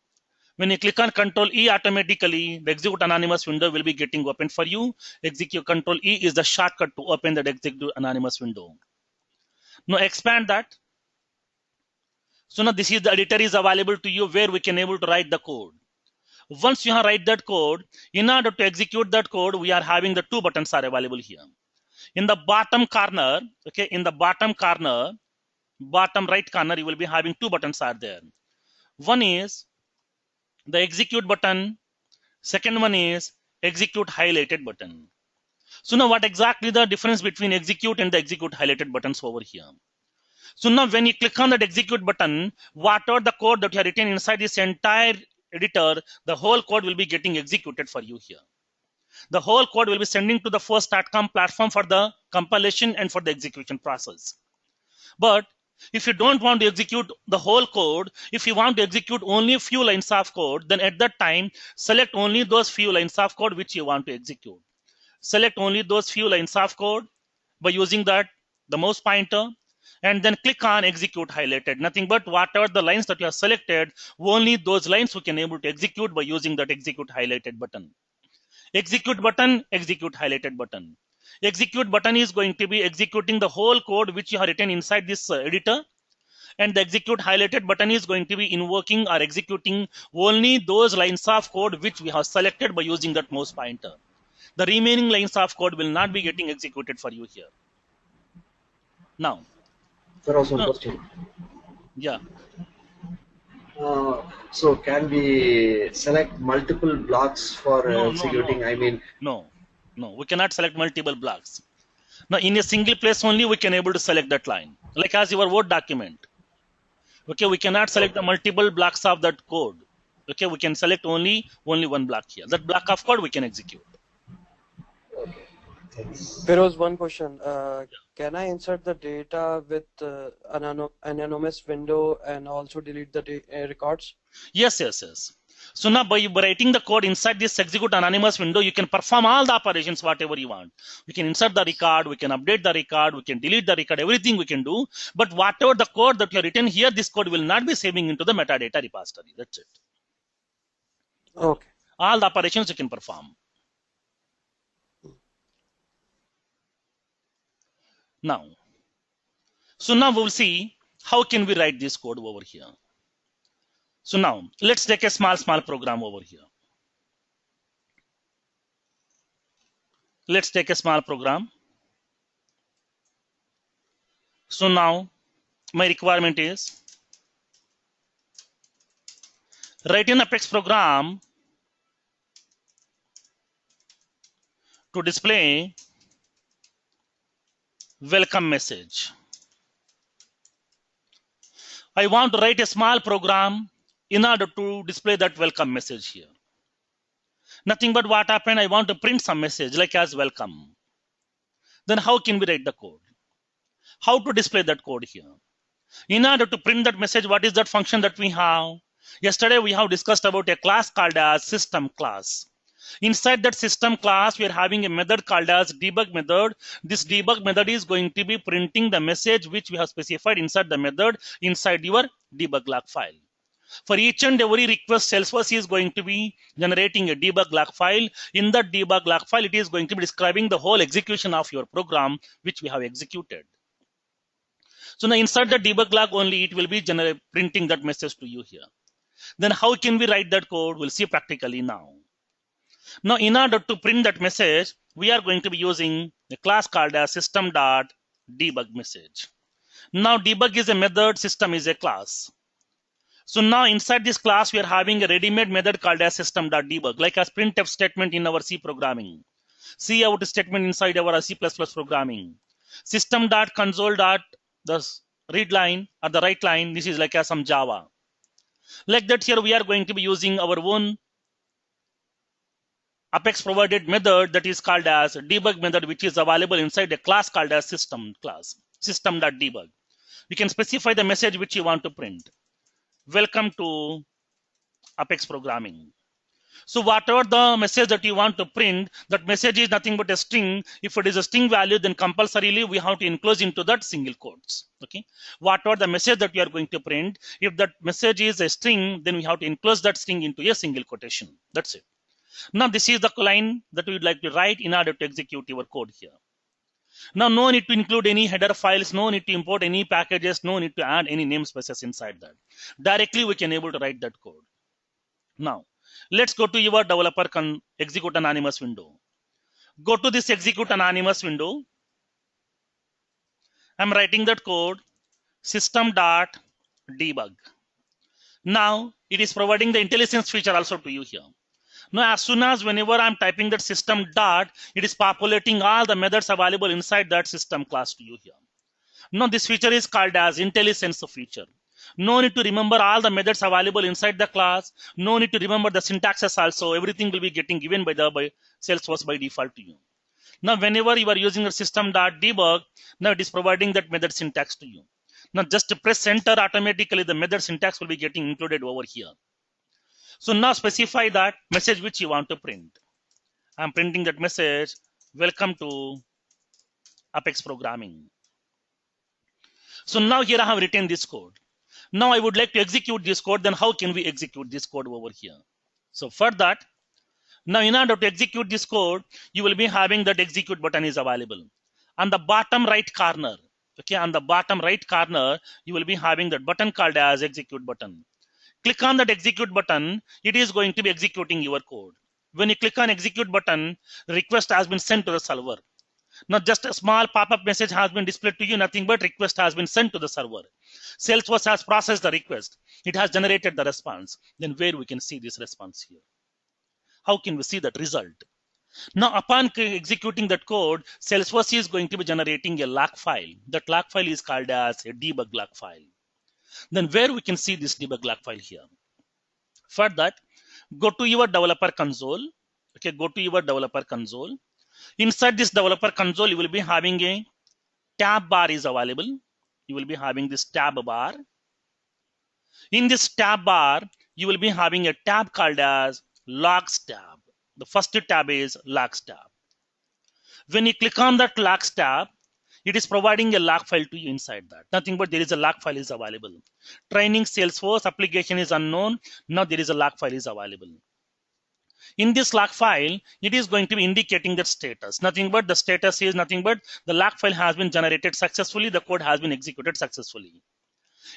When you click on Control E, automatically the execute anonymous window will be getting open for you. Execute Control E is the shortcut to open that execute anonymous window. Now expand that. So now this is the editor is available to you where we can able to write the code. Once you have write that code, in order to execute that code, we are having the two buttons are available here. In the bottom corner, okay, in the bottom corner, bottom right corner, you will be having two buttons are there. One is the execute button. Second one is execute highlighted button. So now what exactly the difference between execute and the execute highlighted buttons over here? So now when you click on that execute button, whatever the code that you have written inside this entire editor, the whole code will be getting executed for you here. The whole code will be sending to the first.com platform for the compilation and for the execution process. But if you don't want to execute the whole code, if you want to execute only a few lines of code, then at that time, select only those few lines of code which you want to execute. Select only those few lines of code by using that, the mouse pointer, and then click on execute highlighted. Nothing but whatever the lines that you have selected, only those lines you can able to execute by using that execute highlighted button. Execute button, execute highlighted button. Execute button is going to be executing the whole code which you have written inside this editor, and the execute highlighted button is going to be invoking or executing only those lines of code which we have selected by using that mouse pointer. The remaining lines of code will not be getting executed for you here. Now, There was one question. Yeah. So can we select multiple blocks for executing? I mean, no, we cannot select multiple blocks. Now, in a single place only, we can able to select that line, like as your Word document. Okay, we cannot select the multiple blocks of that code. Okay, we can select only one block here. That block of code we can execute. okay. Thanks. There was one question. Can I insert the data with anonymous window and also delete the records? Yes. So now by writing the code inside this execute anonymous window, you can perform all the operations whatever you want. We can insert the record, we can update the record, we can delete the record, everything we can do. But whatever the code that you have written here, this code will not be saving into the metadata repository. That's it. Okay. All the operations you can perform. Now, so now we'll see how can we write this code over here. So now let's take a small program over here. Let's take a small program. So now my requirement is write an Apex program to display welcome message. I want to write a small program in order to display that welcome message here. Nothing but what happened, I want to print some message like as welcome. Then how can we write the code? How to display that code here? In order to print that message, what is that function that we have? Yesterday we have discussed about a class called as system class. Inside that system class, we are having a method called as debug method. This debug method is going to be printing the message which we have specified inside the method inside your debug log file. For each and every request, Salesforce is going to be generating a debug log file. In that debug log file, it is going to be describing the whole execution of your program which we have executed. So now inside the debug log only, it will be printing that message to you here. Then how can we write that code? We'll see practically now. Now in order to print that message, we are going to be using a class called as system.debug message. Now debug is a method, system is a class. So now inside this class, we are having a ready-made method called as system.debug, like as printf statement in our C programming, cout statement inside our C++ programming, system.console. The read line or the write line, this is like as some Java. Like that here, we are going to be using our own Apex provided method that is called as debug method, which is available inside a class called as system class, system.debug. You can specify the message which you want to print. Welcome to Apex programming. So whatever the message that you want to print, that message is nothing but a string. If it is a string value, then compulsorily we have to enclose into that single quotes. Okay. Whatever the message that we are going to print, if that message is a string, then we have to enclose that string into a single quotation. That's it. Now this is the line that we would like to write in order to execute your code here. Now no need to include any header files, no need to import any packages, no need to add any namespaces inside that. Directly we can able to write that code. Now let's go to your developer execute anonymous window. Go to this execute anonymous window. I'm writing that code system.debug. Now it is providing the IntelliSense feature also to you here. Now as soon as whenever I'm typing that system dot, it is populating all the methods available inside that system class to you here. Now this feature is called as IntelliSense feature. No need to remember all the methods available inside the class. No need to remember the syntaxes also. Everything will be getting given by Salesforce by default to you. Now whenever you are using the system.debug, now it is providing that method syntax to you. Now just press enter, automatically the method syntax will be getting included over here. So now specify that message which you want to print. I'm printing that message, welcome to Apex programming. So now here I have written this code. Now I would like to execute this code. Then how can we execute this code over here? So for that, now in order to execute this code, you will be having that execute button is available. On the bottom right corner, okay, on the bottom right corner, you will be having that button called as execute button. Click on that execute button, it is going to be executing your code. When you click on execute button, request has been sent to the server. Now just a small pop-up message has been displayed to you, nothing but request has been sent to the server. Salesforce has processed the request. It has generated the response. Then where we can see this response here? How can we see that result? Now upon executing that code, Salesforce is going to be generating a log file. That log file is called as a debug log file. Then where we can see this debug log file here? For that, go to your developer console. Okay, go to your developer console. Inside this developer console, you will be having a tab bar is available. You will be having this tab bar. In this tab bar, you will be having a tab called as logs tab. The first tab is logs tab. When you click on that logs tab, it is providing a log file to you inside that. Nothing but there is a log file is available. Training Salesforce application is unknown. Now there is a log file is available. In this log file, it is going to be indicating the status. Nothing but the status is nothing but the log file has been generated successfully. The code has been executed successfully.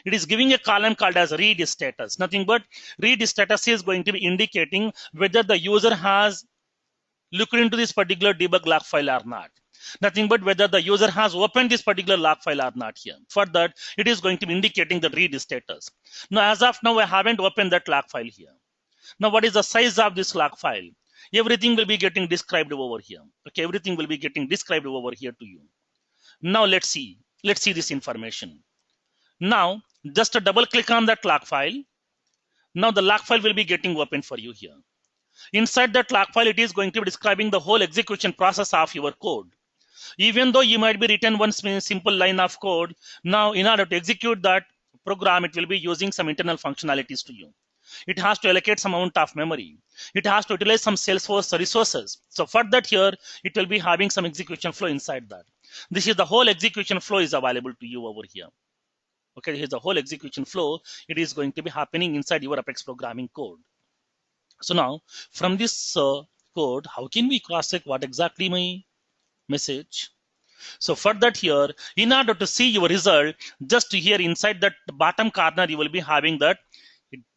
It is giving a column called as read status. Nothing but read status is going to be indicating whether the user has looked into this particular debug log file or not. Nothing but whether the user has opened this particular log file or not here. For that, it is going to be indicating the read status. Now, as of now, I haven't opened that log file here. Now, what is the size of this log file? Everything will be getting described over here. Okay, everything will be getting described over here to you. Now, let's see this information. Now, just a double click on that log file. Now, the log file will be getting open for you here. Inside that log file, it is going to be describing the whole execution process of your code. Even though you might be written one simple line of code, now in order to execute that program, it will be using some internal functionalities to you. It has to allocate some amount of memory. It has to utilize some Salesforce resources. So for that here, it will be having some execution flow inside that. This is the whole execution flow is available to you over here. Okay, here's the whole execution flow. It is going to be happening inside your Apex programming code. So now from this code, how can we cross-check what exactly my message? So for that here, in order to see your result, just here inside that bottom corner, you will be having that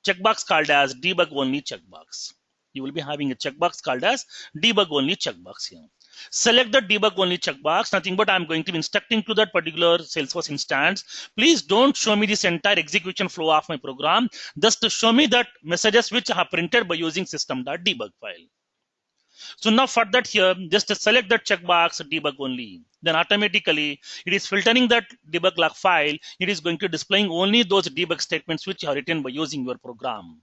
checkbox called as debug only checkbox. You will be having a checkbox called as debug only checkbox here. Select the debug only checkbox, nothing but I'm going to be instructing to that particular Salesforce instance. Please don't show me this entire execution flow of my program. Just to show me that messages which are printed by using system.debug file. So now for that here, just select that checkbox debug only. Then automatically it is filtering that debug log file. It is going to displaying only those debug statements which are written by using your program.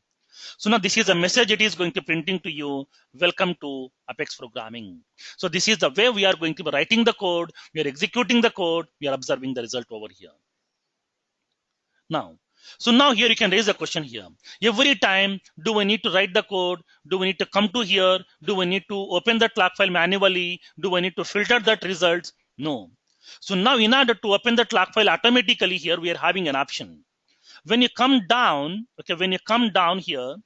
So now this is a message it is going to printing to you. Welcome to Apex programming. So this is the way we are going to be writing the code. We are executing the code. We are observing the result over here. Now, so now here you can raise a question here. Every time, do we need to write the code? Do we need to come to here? Do we need to open that log file manually? Do we need to filter that results? No. So now in order to open that log file automatically here, we are having an option. When you come down, okay, when you come down here,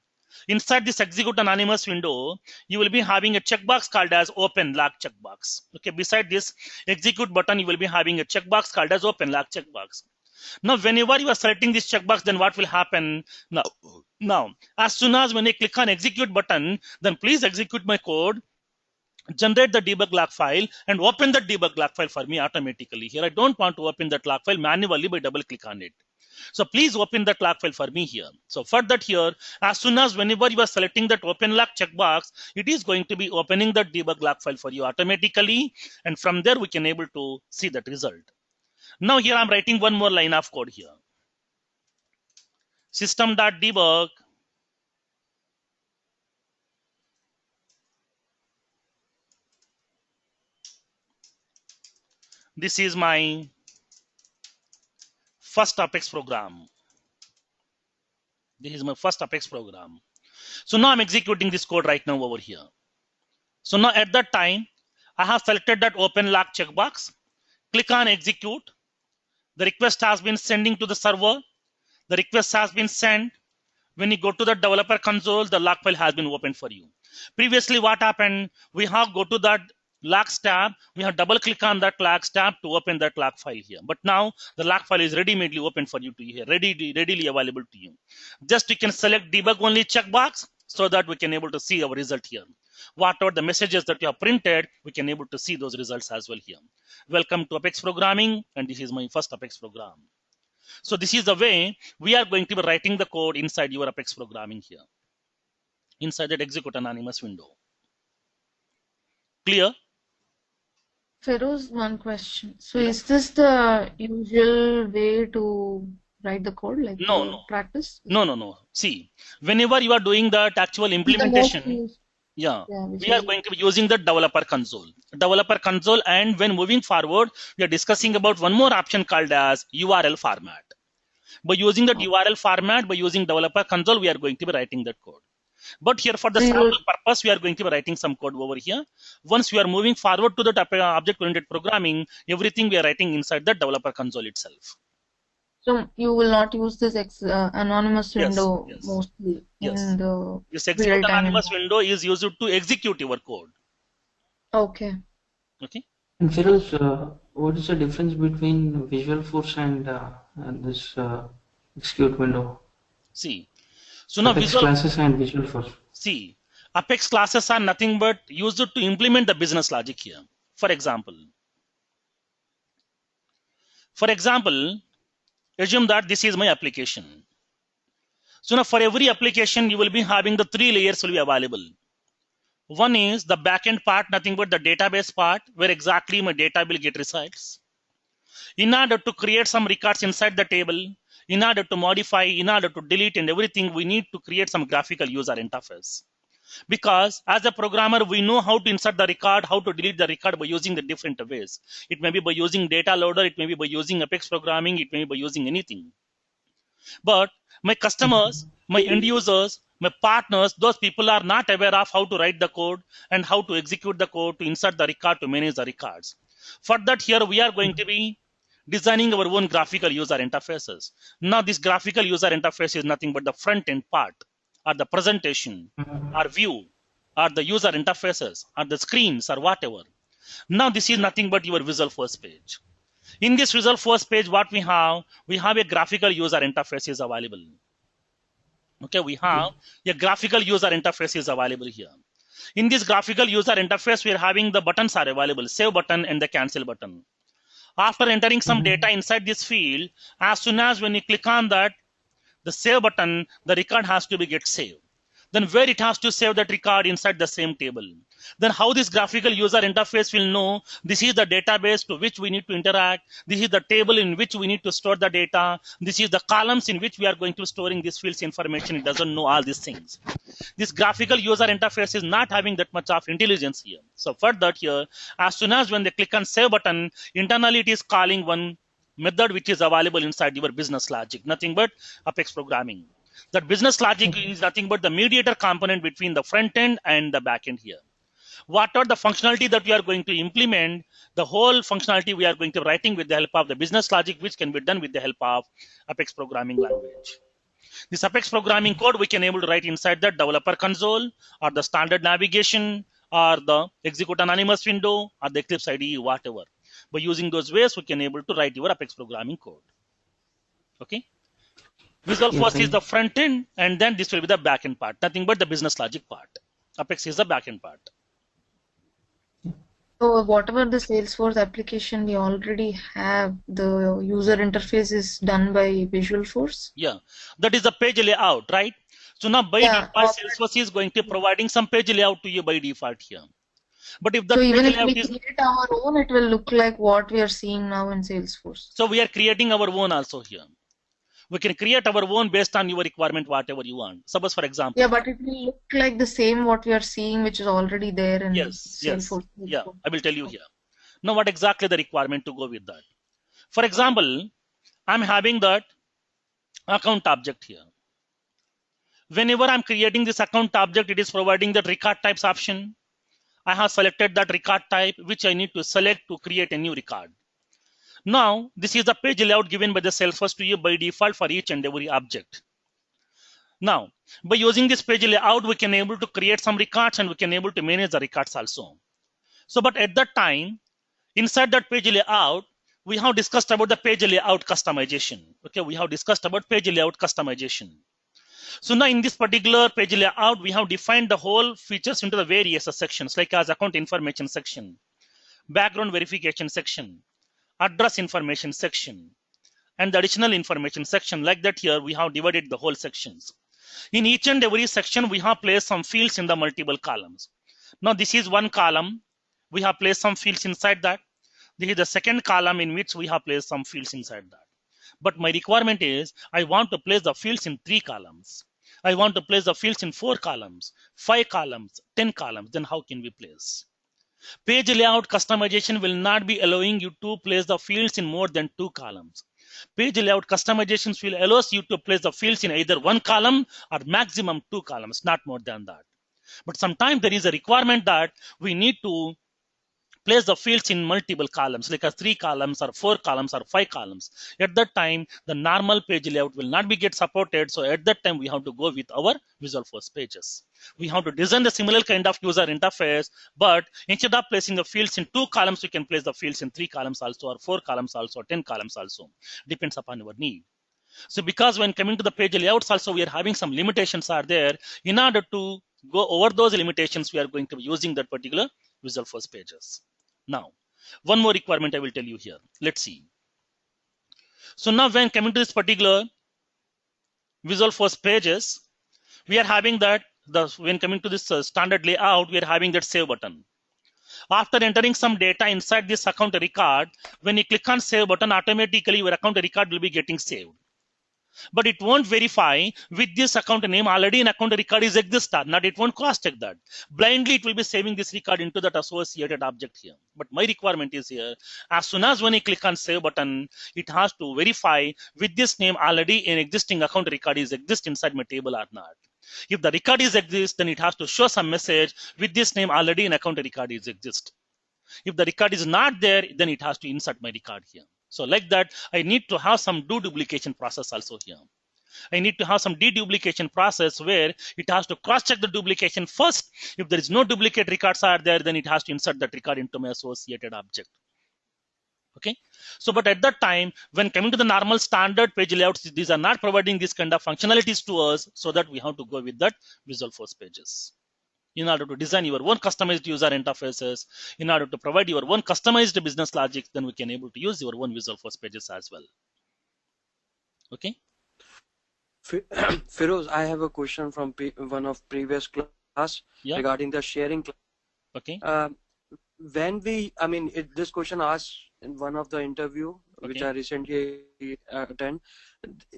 inside this execute anonymous window, you will be having a checkbox called as open log checkbox. Okay, beside this execute button, you will be having a checkbox called as open log checkbox. Now, whenever you are selecting this checkbox, then what will happen? Now, as soon as when I click on execute button, then please execute my code, generate the debug log file, and open the debug log file for me automatically. Here, I don't want to open that log file manually by double click on it. So please open that log file for me here. So for that here, as soon as whenever you are selecting that open log checkbox, it is going to be opening the debug log file for you automatically. And from there, we can able to see that result. Now here I'm writing one more line of code here. System.debug. This is my first Apex program. This is my first Apex program. So now I'm executing this code right now over here. So now at that time, I have selected that open log checkbox. Click on execute. The request has been sending to the server. The request has been sent. When you go to the developer console, the log file has been opened for you. Previously, what happened? We have go to that logs tab. We have double click on that logs tab to open that log file here. But now the log file is ready-madely open for you to here, readily available to you. Just you can select debug only checkbox so that we can able to see our result here. Whatever the messages that you have printed, we can able to see those results as well here. Welcome to Apex programming, and this is my first Apex program. So this is the way we are going to be writing the code inside your Apex programming here, inside that execute anonymous window. Clear? Feroz, one question. So is this the usual way to write the code, like No. practice? No. See, whenever you are doing that actual implementation, we are going to be using the developer console. And when moving forward, we are discussing about one more option called as URL format. By using the URL format, by using developer console, we are going to be writing that code. But here for the sample purpose, we are going to be writing some code over here. Once we are moving forward to the object-oriented programming, everything we are writing inside the developer console itself. So you will not use this anonymous window mostly in the this execute anonymous window is used to execute your code. Okay. And Feroz, what is the difference between Visualforce and this execute window? See, so now Apex classes and Visualforce. See, Apex classes are nothing but used to implement the business logic here. For example, assume that this is my application. So now for every application, you will be having the 3 layers will be available. One is the backend part, nothing but the database part, where exactly my data will get resides. In order to create some records inside the table, in order to modify, in order to delete and everything, we need to create some graphical user interface. Because as a programmer, we know how to insert the record, how to delete the record by using the different ways. It may be by using data loader, it may be by using Apex programming, it may be by using anything. But my customers, my end users, my partners, those people are not aware of how to write the code and how to execute the code, to insert the record, to manage the records. For that, here we are going to be designing our own graphical user interfaces. Now, this graphical user interface is nothing but the front end part, or the presentation, or view, or the user interfaces, or the screens, or whatever. Now, this is nothing but your Visualforce page. In this Visualforce page, what we have a graphical user interface is available. Okay, we have a graphical user interface is available here. In this graphical user interface, we are having the buttons are available, save button and the cancel button. After entering some data inside this field, as soon as when you click on that, the save button, the record has to be get saved. Then where it has to save that record inside the same table. Then how this graphical user interface will know this is the database to which we need to interact. This is the table in which we need to store the data. This is the columns in which we are going to storing this field's information. It doesn't know all these things. This graphical user interface is not having that much of intelligence here. So for that here, as soon as when they click on save button, internally it is calling one method which is available inside your business logic, nothing but Apex programming. That business logic is nothing but the mediator component between the front end and the back end here. What are the functionality that we are going to implement? The whole functionality we are going to writing with the help of the business logic, which can be done with the help of Apex programming language. This Apex programming code we can able to write inside the developer console, or the standard navigation, or the execute anonymous window, or the Eclipse IDE, whatever. By using those ways, we can able to write your Apex programming code. Okay. Visualforce is the front end, and then this will be the back end part. Nothing but the business logic part. Apex is the back end part. So whatever the Salesforce application we already have, the user interface is done by Visualforce? Yeah, that is the page layout, right? So now by default, Salesforce is going to providing some page layout to you by default here. But if the so even if layout we create our own, it will look like what we are seeing now in Salesforce. So we are creating our own also here. We can create our own based on your requirement, whatever you want. Suppose, for example. Yeah, but it will look like the same what we are seeing, which is already there in Salesforce. Yeah, I will tell you here. Now, what exactly the requirement to go with that? For example, I'm having that account object here. Whenever I'm creating this account object, it is providing that record types option. I have selected that record type, which I need to select to create a new record. Now, this is the page layout given by the Salesforce to you by default for each and every object. Now, by using this page layout, we can able to create some records and we can able to manage the records also. So, but at that time, inside that page layout, we have discussed about the page layout customization. Okay, we have discussed about page layout customization. So now in this particular page layout, we have defined the whole features into the various sections, like as account information section, background verification section, address information section, and the additional information section. Like that here, we have divided the whole sections. In each and every section, we have placed some fields in the multiple columns. Now this is one column. We have placed some fields inside that. This is the second column in which we have placed some fields inside that. But my requirement is I want to place the fields in 3 columns. I want to place the fields in 4 columns, 5 columns, 10 columns. Then how can we place? Page layout customization will not be allowing you to place the fields in more than 2 columns. Page layout customizations will allow you to place the fields in either 1 column or maximum 2 columns, not more than that. But sometimes there is a requirement that we need to place the fields in multiple columns, like 3 columns or 4 columns or 5 columns. At that time, the normal page layout will not be get supported. So at that time, we have to go with our Visualforce pages. We have to design the similar kind of user interface, but instead of placing the fields in 2 columns, we can place the fields in 3 columns also, or 4 columns also, or 10 columns also. Depends upon your need. So because when coming to the page layouts also, we are having some limitations are there. In order to go over those limitations, we are going to be using that particular Visualforce pages. Now, one more requirement I will tell you here. Let's see. So now when coming to this particular Visualforce pages, we are having that when coming to this standard layout, we are having that save button. After entering some data inside this account record, when you click on save button, automatically your account record will be getting saved. But it won't verify with this account name already an account record is exist or not. It won't cross check that. Blindly it will be saving this record into that associated object here. But my requirement is here, as soon as when I click on save button, it has to verify with this name already an existing account record is exist inside my table or not. If the record is exist, then it has to show some message with this name already an account record is exist. If the record is not there, then it has to insert my record here. So like that, I need to have some deduplication process also here. I need to have some deduplication process where it has to cross-check the duplication first. If there is no duplicate records are there, then it has to insert that record into my associated object. Okay. So, but at that time, when coming to the normal standard page layouts, these are not providing this kind of functionalities to us, so that we have to go with that Visualforce pages. In order to design your own customized user interfaces, in order to provide your own customized business logic, then we can able to use your own Visualforce pages as well. Okay. Feroz, I have a question from one of previous class regarding the sharing. Okay. This question asked in one of the interview which I recently attend.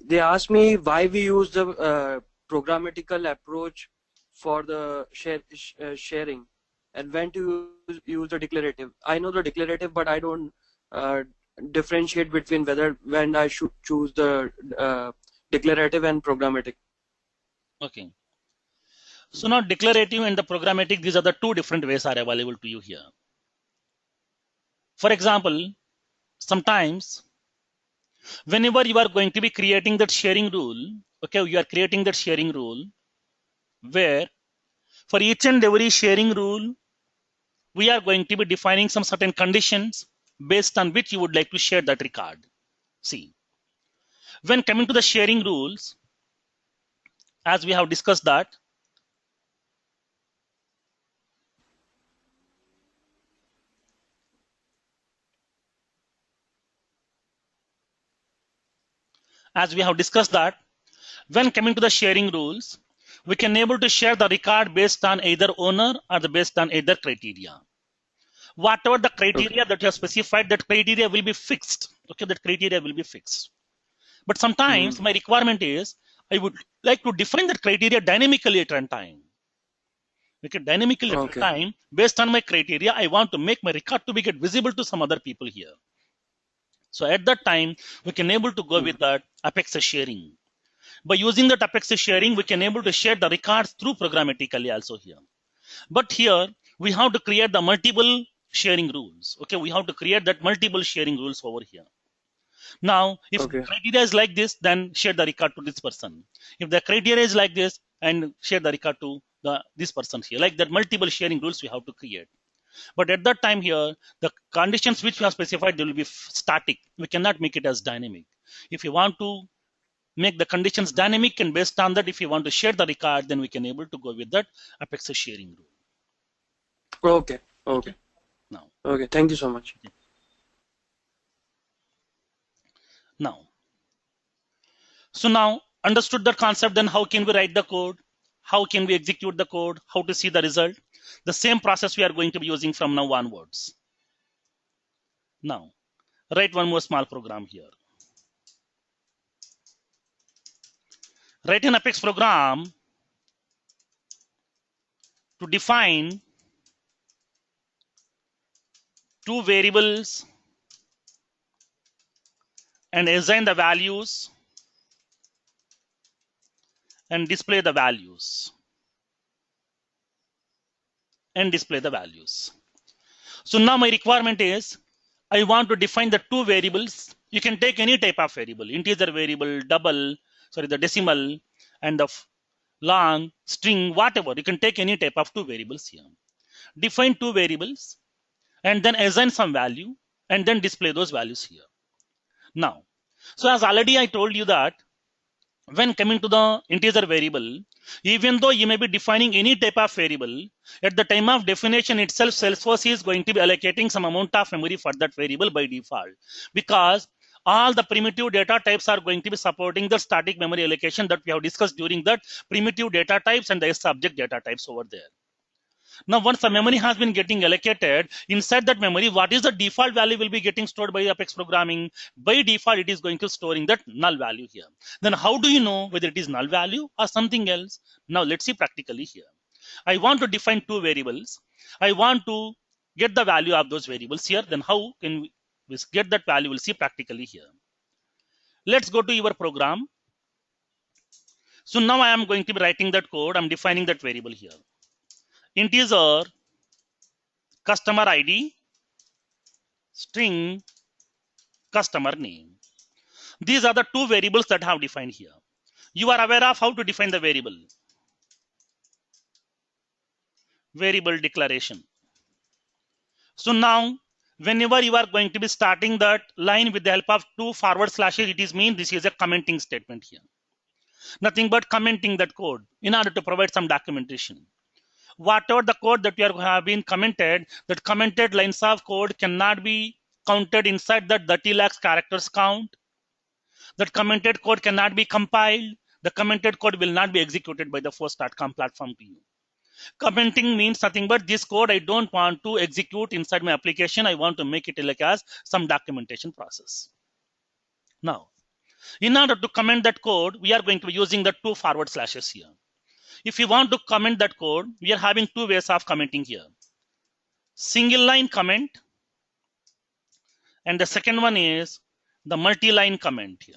They asked me why we use the programmatical approach for the sharing, and when to use the declarative. I know the declarative, but I don't differentiate between when I should choose the declarative and programmatic. Okay. So now declarative and the programmatic, these are the two different ways are available to you here. For example, sometimes whenever you are going to be creating that sharing rule, okay, you are creating that sharing rule where for each and every sharing rule, we are going to be defining some certain conditions based on which you would like to share that record. See, when coming to the sharing rules, as we have discussed that, when coming to the sharing rules, we can able to share the record based on either owner or based on either criteria. Whatever the criteria that you have specified, that criteria will be fixed. Okay, that criteria will be fixed. But sometimes my requirement is I would like to define that criteria dynamically at runtime. Okay, dynamically at runtime, based on my criteria, I want to make my record to be get visible to some other people here. So at that time, we can able to go with that Apex sharing. By using that Apex sharing, we can able to share the records through programmatically also here. But here, we have to create the multiple sharing rules. Okay, we have to create that multiple sharing rules over here. Now, if the criteria is like this, then share the record to this person. If the criteria is like this, and share the record to this person here. Like that multiple sharing rules we have to create. But at that time here, the conditions which we have specified, they will be static. We cannot make it as dynamic. If you want to make the conditions dynamic, and based on that, if you want to share the record, then we can able to go with that Apex sharing rule. Okay. Now. Okay. Thank you so much. Now. So now understood the concept, then how can we write the code? How can we execute the code? How to see the result? The same process we are going to be using from now onwards. Now, write one more small program here. Write an Apex program to define two variables and assign the values and display the values. So now my requirement is I want to define the two variables. You can take any type of variable, integer variable, the decimal, and the long, string, whatever. You can take any type of two variables here. Define two variables and then assign some value and then display those values here. Now, so as already I told you that when coming to the integer variable, even though you may be defining any type of variable, at the time of definition itself, Salesforce is going to be allocating some amount of memory for that variable by default, because all the primitive data types are going to be supporting the static memory allocation that we have discussed during that primitive data types and the subject data types over there. Now, once the memory has been getting allocated, inside that memory, what is the default value will be getting stored by Apex programming? By default, it is going to storing that null value here. Then how do you know whether it is null value or something else? Now, let's see practically here. I want to define two variables. I want to get the value of those variables here. Then how can we get that value? We'll see practically here. Let's go to your program. So now I am going to be writing that code. I'm defining that variable here. Integer customer ID string customer name. These are the two variables that I have defined here. You are aware of how to define the variable. Variable declaration. So now whenever you are going to be starting that line with the help of two forward slashes, it is mean this is a commenting statement here. Nothing but commenting that code in order to provide some documentation. Whatever the code that you have been commented, that commented lines of code cannot be counted inside that 30 lakhs characters count. That commented code cannot be compiled. The commented code will not be executed by the force.com platform to you. Commenting means nothing but this code I don't want to execute inside my application. I want to make it like as some documentation process. Now, in order to comment that code, we are going to be using the two forward slashes here. If you want to comment that code, we are having two ways of commenting here. Single line comment, and the second one is the multi-line comment here.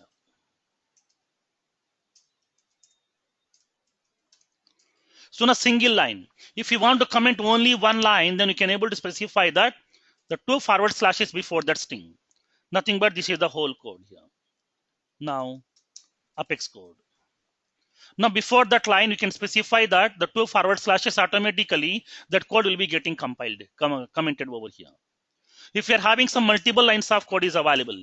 So in a single line, if you want to comment only one line, then you can able to specify that the two forward slashes before that string. Nothing but this is the whole code here. Now, Apex code. Now, before that line, you can specify that the two forward slashes automatically, that code will be getting compiled, commented over here. If you're having some multiple lines of code is available,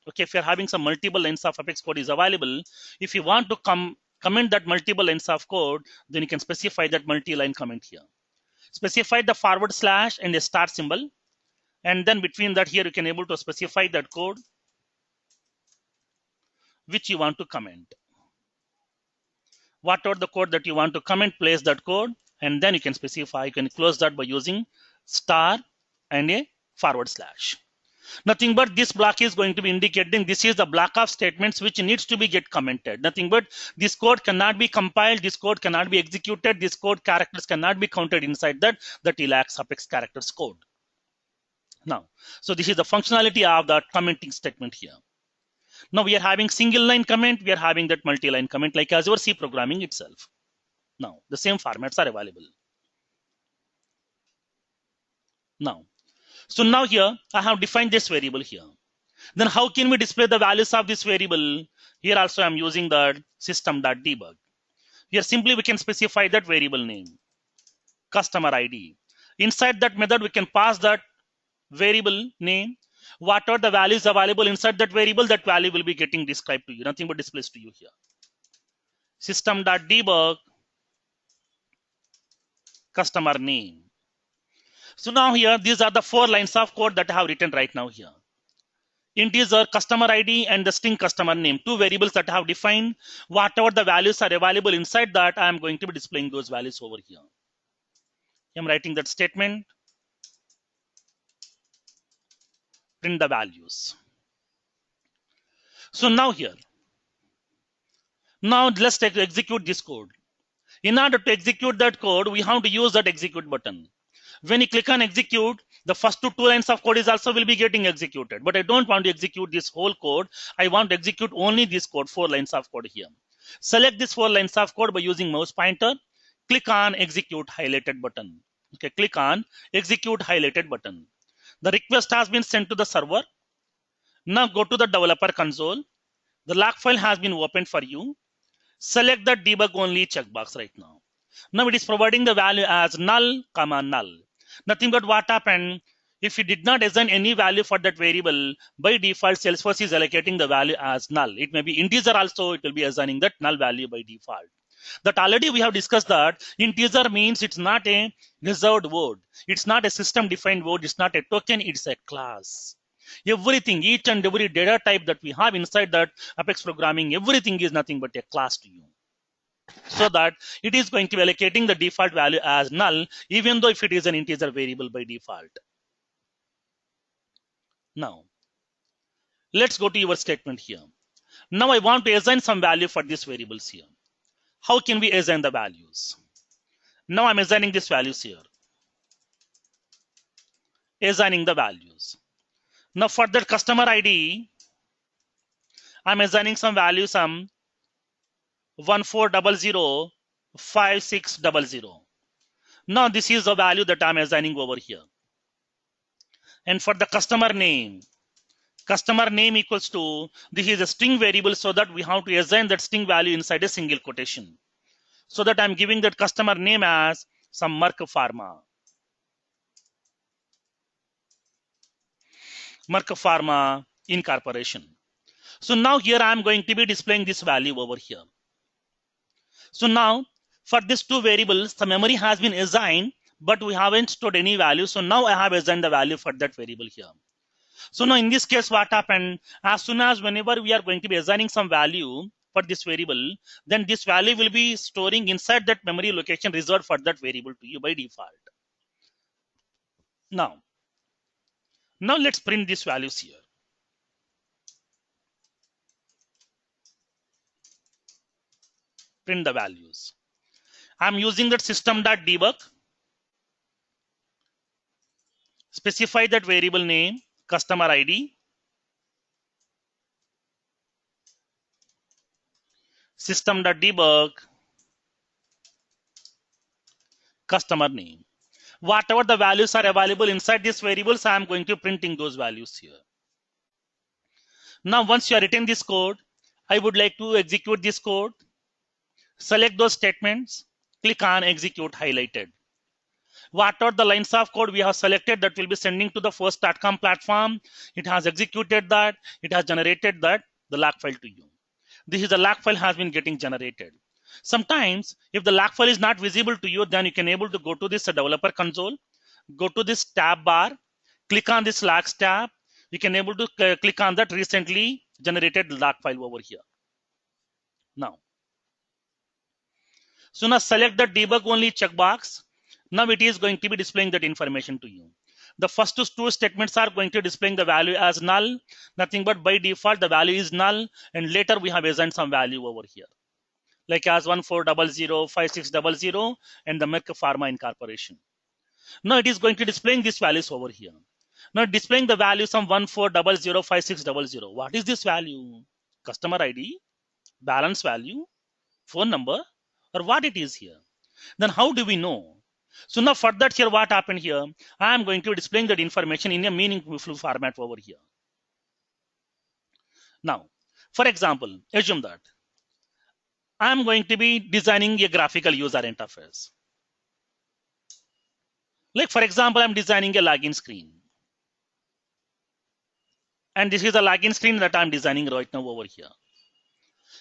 okay, if you're having some multiple lines of Apex code is available, if you want to comment that multiple lines of code, then you can specify that multi-line comment here. Specify the forward slash and a star symbol. And then between that here, you can able to specify that code which you want to comment. Whatever the code that you want to comment, place that code, and then you can specify, you can close that by using star and a forward slash. Nothing but this block is going to be indicating this is the block of statements which needs to be get commented. Nothing but this code cannot be compiled, this code cannot be executed, this code characters cannot be counted inside that elapsed Apex characters code. Now, so this is the functionality of the commenting statement here. Now we are having single line comment, we are having that multi-line comment like as your C programming itself. Now the same formats are available. Now, so now here I have defined this variable here. Then how can we display the values of this variable? Here also I'm using the system.debug. Here simply we can specify that variable name, customer ID. Inside that method we can pass that variable name. What are the values available inside that variable? That value will be getting described to you. Nothing but displays to you here. System.debug customer name. So now here, these are the 4 lines of code that I have written right now here. Integer customer ID and the string customer name, 2 variables that I have defined. Whatever the values are available inside that, I am going to be displaying those values over here. I'm writing that statement. Print the values. So now here, now let's execute this code. In order to execute that code, we have to use that execute button. When you click on execute, the first 2 lines of code is also will be getting executed. But I don't want to execute this whole code. I want to execute only this code, 4 lines of code here. Select this 4 lines of code by using mouse pointer. Click on execute highlighted button. Okay, click on execute highlighted button. The request has been sent to the server. Now go to the developer console. The log file has been opened for you. Select the debug only checkbox right now. Now it is providing the value as null, null. Nothing but what happened, if you did not assign any value for that variable, by default Salesforce is allocating the value as null. It may be integer also, it will be assigning that null value by default. That already we have discussed that integer means it's not a reserved word. It's not a system defined word. It's not a token. It's a class. Everything, each and every data type that we have inside that Apex programming, everything is nothing but a class to you. so that it is going to be allocating the default value as null, even though if it is an integer variable by default. Now, let's go to your statement here. Now I want to assign some value for these variables here. How can we assign the values? Now I'm assigning these values here. Assigning the values. Now for that customer ID, I'm assigning some value, some 14005600. Now this is the value that I'm assigning over here. And for the customer name equals to, this is a string variable, so that we have to assign that string value inside a single quotation. So that I'm giving that customer name as some Merck Pharma. Merck Pharma Incorporation. So now here I'm going to be displaying this value over here. So now for these two variables, the memory has been assigned, but we haven't stored any value. So now I have assigned the value for that variable here. So now in this case, what happened? As soon as whenever we are going to be assigning some value for this variable, then this value will be storing inside that memory location reserved for that variable to you by default. Now let's print these values here. Print the values. I'm using that system.debug. Specify that variable name, customer ID, system.debug, customer name. Whatever the values are available inside these variables, I am going to printing those values here. Now, once you are written this code, I would like to execute this code. Select those statements, click on execute highlighted. What are the lines of code we have selected that will be sending to the first.com platform? It has executed that. It has generated that, the log file to you. This is the log file has been getting generated. Sometimes if the log file is not visible to you, then you can able to go to this developer console, go to this tab bar, click on this logs tab. You can able to click on that recently generated log file over here. Now select the debug only checkbox. Now it is going to be displaying that information to you. The first two statements are going to displaying the value as null, nothing but by default the value is null, and later we have assigned some value over here, like as 14005600 and the Merck Pharma Incorporation. Now it is going to displaying these values over here. Now displaying the value some 14005600. What is this value? Customer ID, balance value, phone number, or what it is here? Then how do we know? So now for that here, what happened here? I am going to be displaying that information in a meaningful format over here. Now, for example, assume that I am going to be designing a graphical user interface. Like for example, I'm designing a login screen. And this is a login screen that I'm designing right now over here.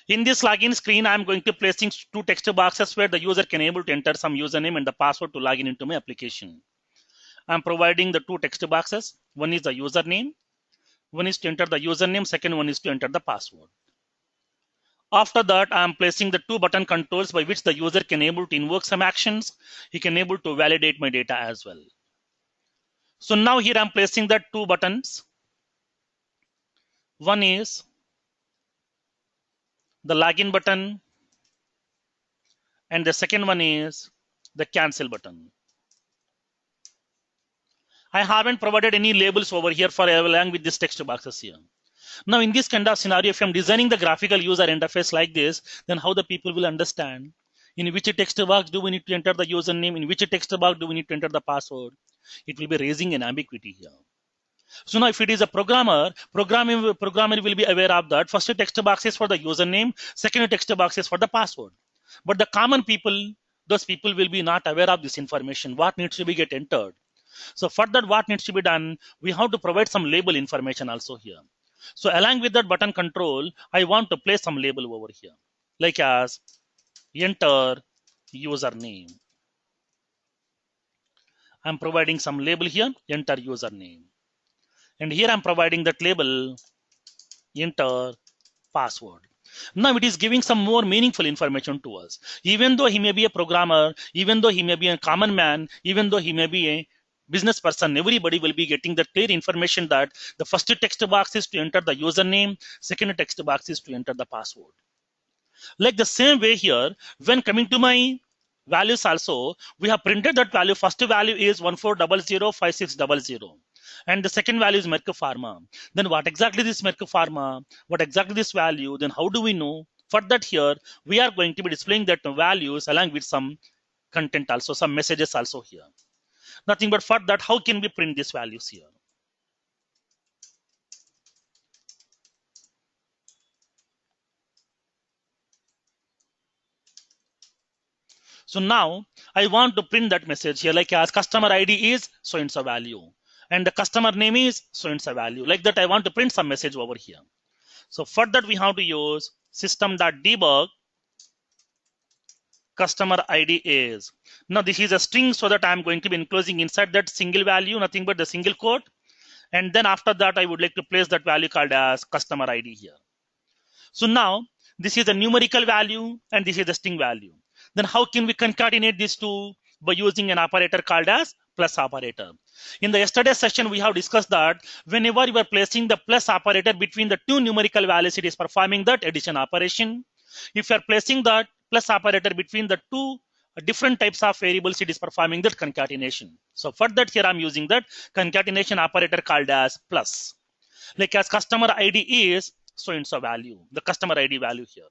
In this login screen, I'm going to placing two text boxes where the user can able to enter some username and the password to log in into my application. I'm providing the two text boxes. One is the username. One is to enter the username. Second one is to enter the password. After that, I'm placing the two button controls by which the user can able to invoke some actions. He can able to validate my data as well. So now here I'm placing the two buttons. One is the login button, and the second one is the cancel button. I haven't provided any labels over here for along with this text boxes here. Now in this kind of scenario, if I'm designing the graphical user interface like this, then how the people will understand in which text box do we need to enter the username, in which text box do we need to enter the password? It will be raising an ambiguity here. So now if it is a programmer will be aware of that. First text box is for the username, second text box is for the password. But the common people, those people will be not aware of this information, what needs to be get entered. So for that, what needs to be done, we have to provide some label information also here. So along with that button control, I want to place some label over here, like as enter username. I'm providing some label here, enter username. And here I'm providing that label, enter password. Now it is giving some more meaningful information to us. Even though he may be a programmer, even though he may be a common man, even though he may be a business person, everybody will be getting the clear information that the first text box is to enter the username, second text box is to enter the password. Like the same way here, when coming to my values also, we have printed that value. First value is 14005600. And the second value is Merck Pharma. Then what exactly this Merck Pharma? What exactly this value? Then how do we know? For that here, we are going to be displaying that values along with some content also, some messages also here. Nothing but for that, how can we print these values here? So now I want to print that message here, like as customer ID is so and so value, and the customer name is so and so value. Like that, I want to print some message over here. So for that, we have to use system.debug customer ID is. Now this is a string, so that I'm going to be enclosing inside that single value, nothing but the single quote. And then after that, I would like to place that value called as customer ID here. So now this is a numerical value and this is the string value. Then how can we concatenate these two? By using an operator called as plus operator. In the yesterday's session, we have discussed that whenever you are placing the plus operator between the two numerical values, it is performing that addition operation. If you are placing that plus operator between the two different types of variables, it is performing that concatenation. So for that, here I'm using that concatenation operator called as plus. Like as customer ID is so and so value, the customer ID value here.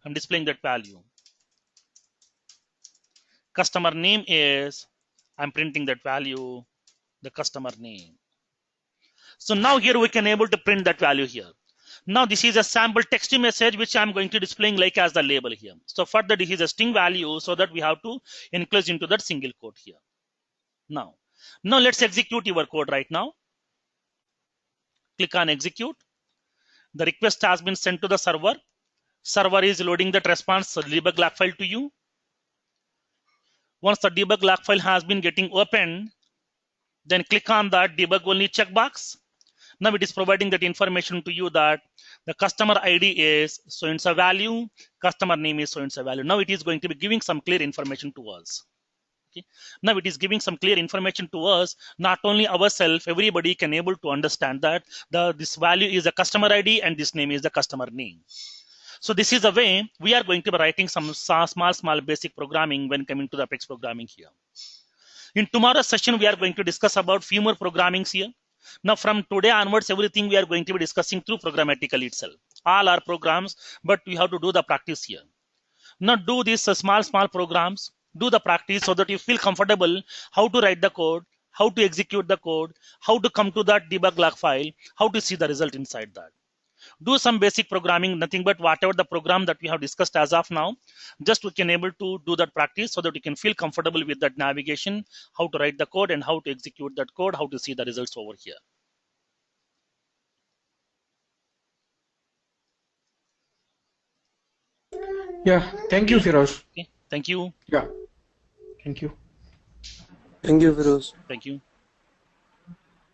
I'm displaying that value. Customer name is, I'm printing that value, the customer name. So now here we can able to print that value here. Now this is a sample text message which I'm going to displaying like as the label here. So for that, this is a string value, so that we have to enclose into that single quote here. Now let's execute your code right now. Click on execute. The request has been sent to the server. Server is loading that response debug log file to you. Once the debug log file has been getting opened, then click on that debug only checkbox. Now it is providing that information to you that the customer ID is so and so value, customer name is so and so value. Now it is going to be giving some clear information to us. Okay. Now it is giving some clear information to us. Not only ourselves, everybody can able to understand that this value is the customer ID and this name is the customer name. So this is a way we are going to be writing some small basic programming when coming to the Apex programming here. In tomorrow's session, we are going to discuss about few more programmings here. Now from today onwards, everything we are going to be discussing through programmatical itself. All our programs, but we have to do the practice here. Now do these small programs, do the practice so that you feel comfortable how to write the code, how to execute the code, how to come to that debug log file, how to see the result inside that. Do some basic programming, nothing but whatever the program that we have discussed as of now, just we can able to do that practice so that we can feel comfortable with that navigation, how to write the code and how to execute that code, how to see the results over here. Yeah, thank you, Firoz. Okay, thank you. Yeah, thank you. Thank you, Firoz. Thank you.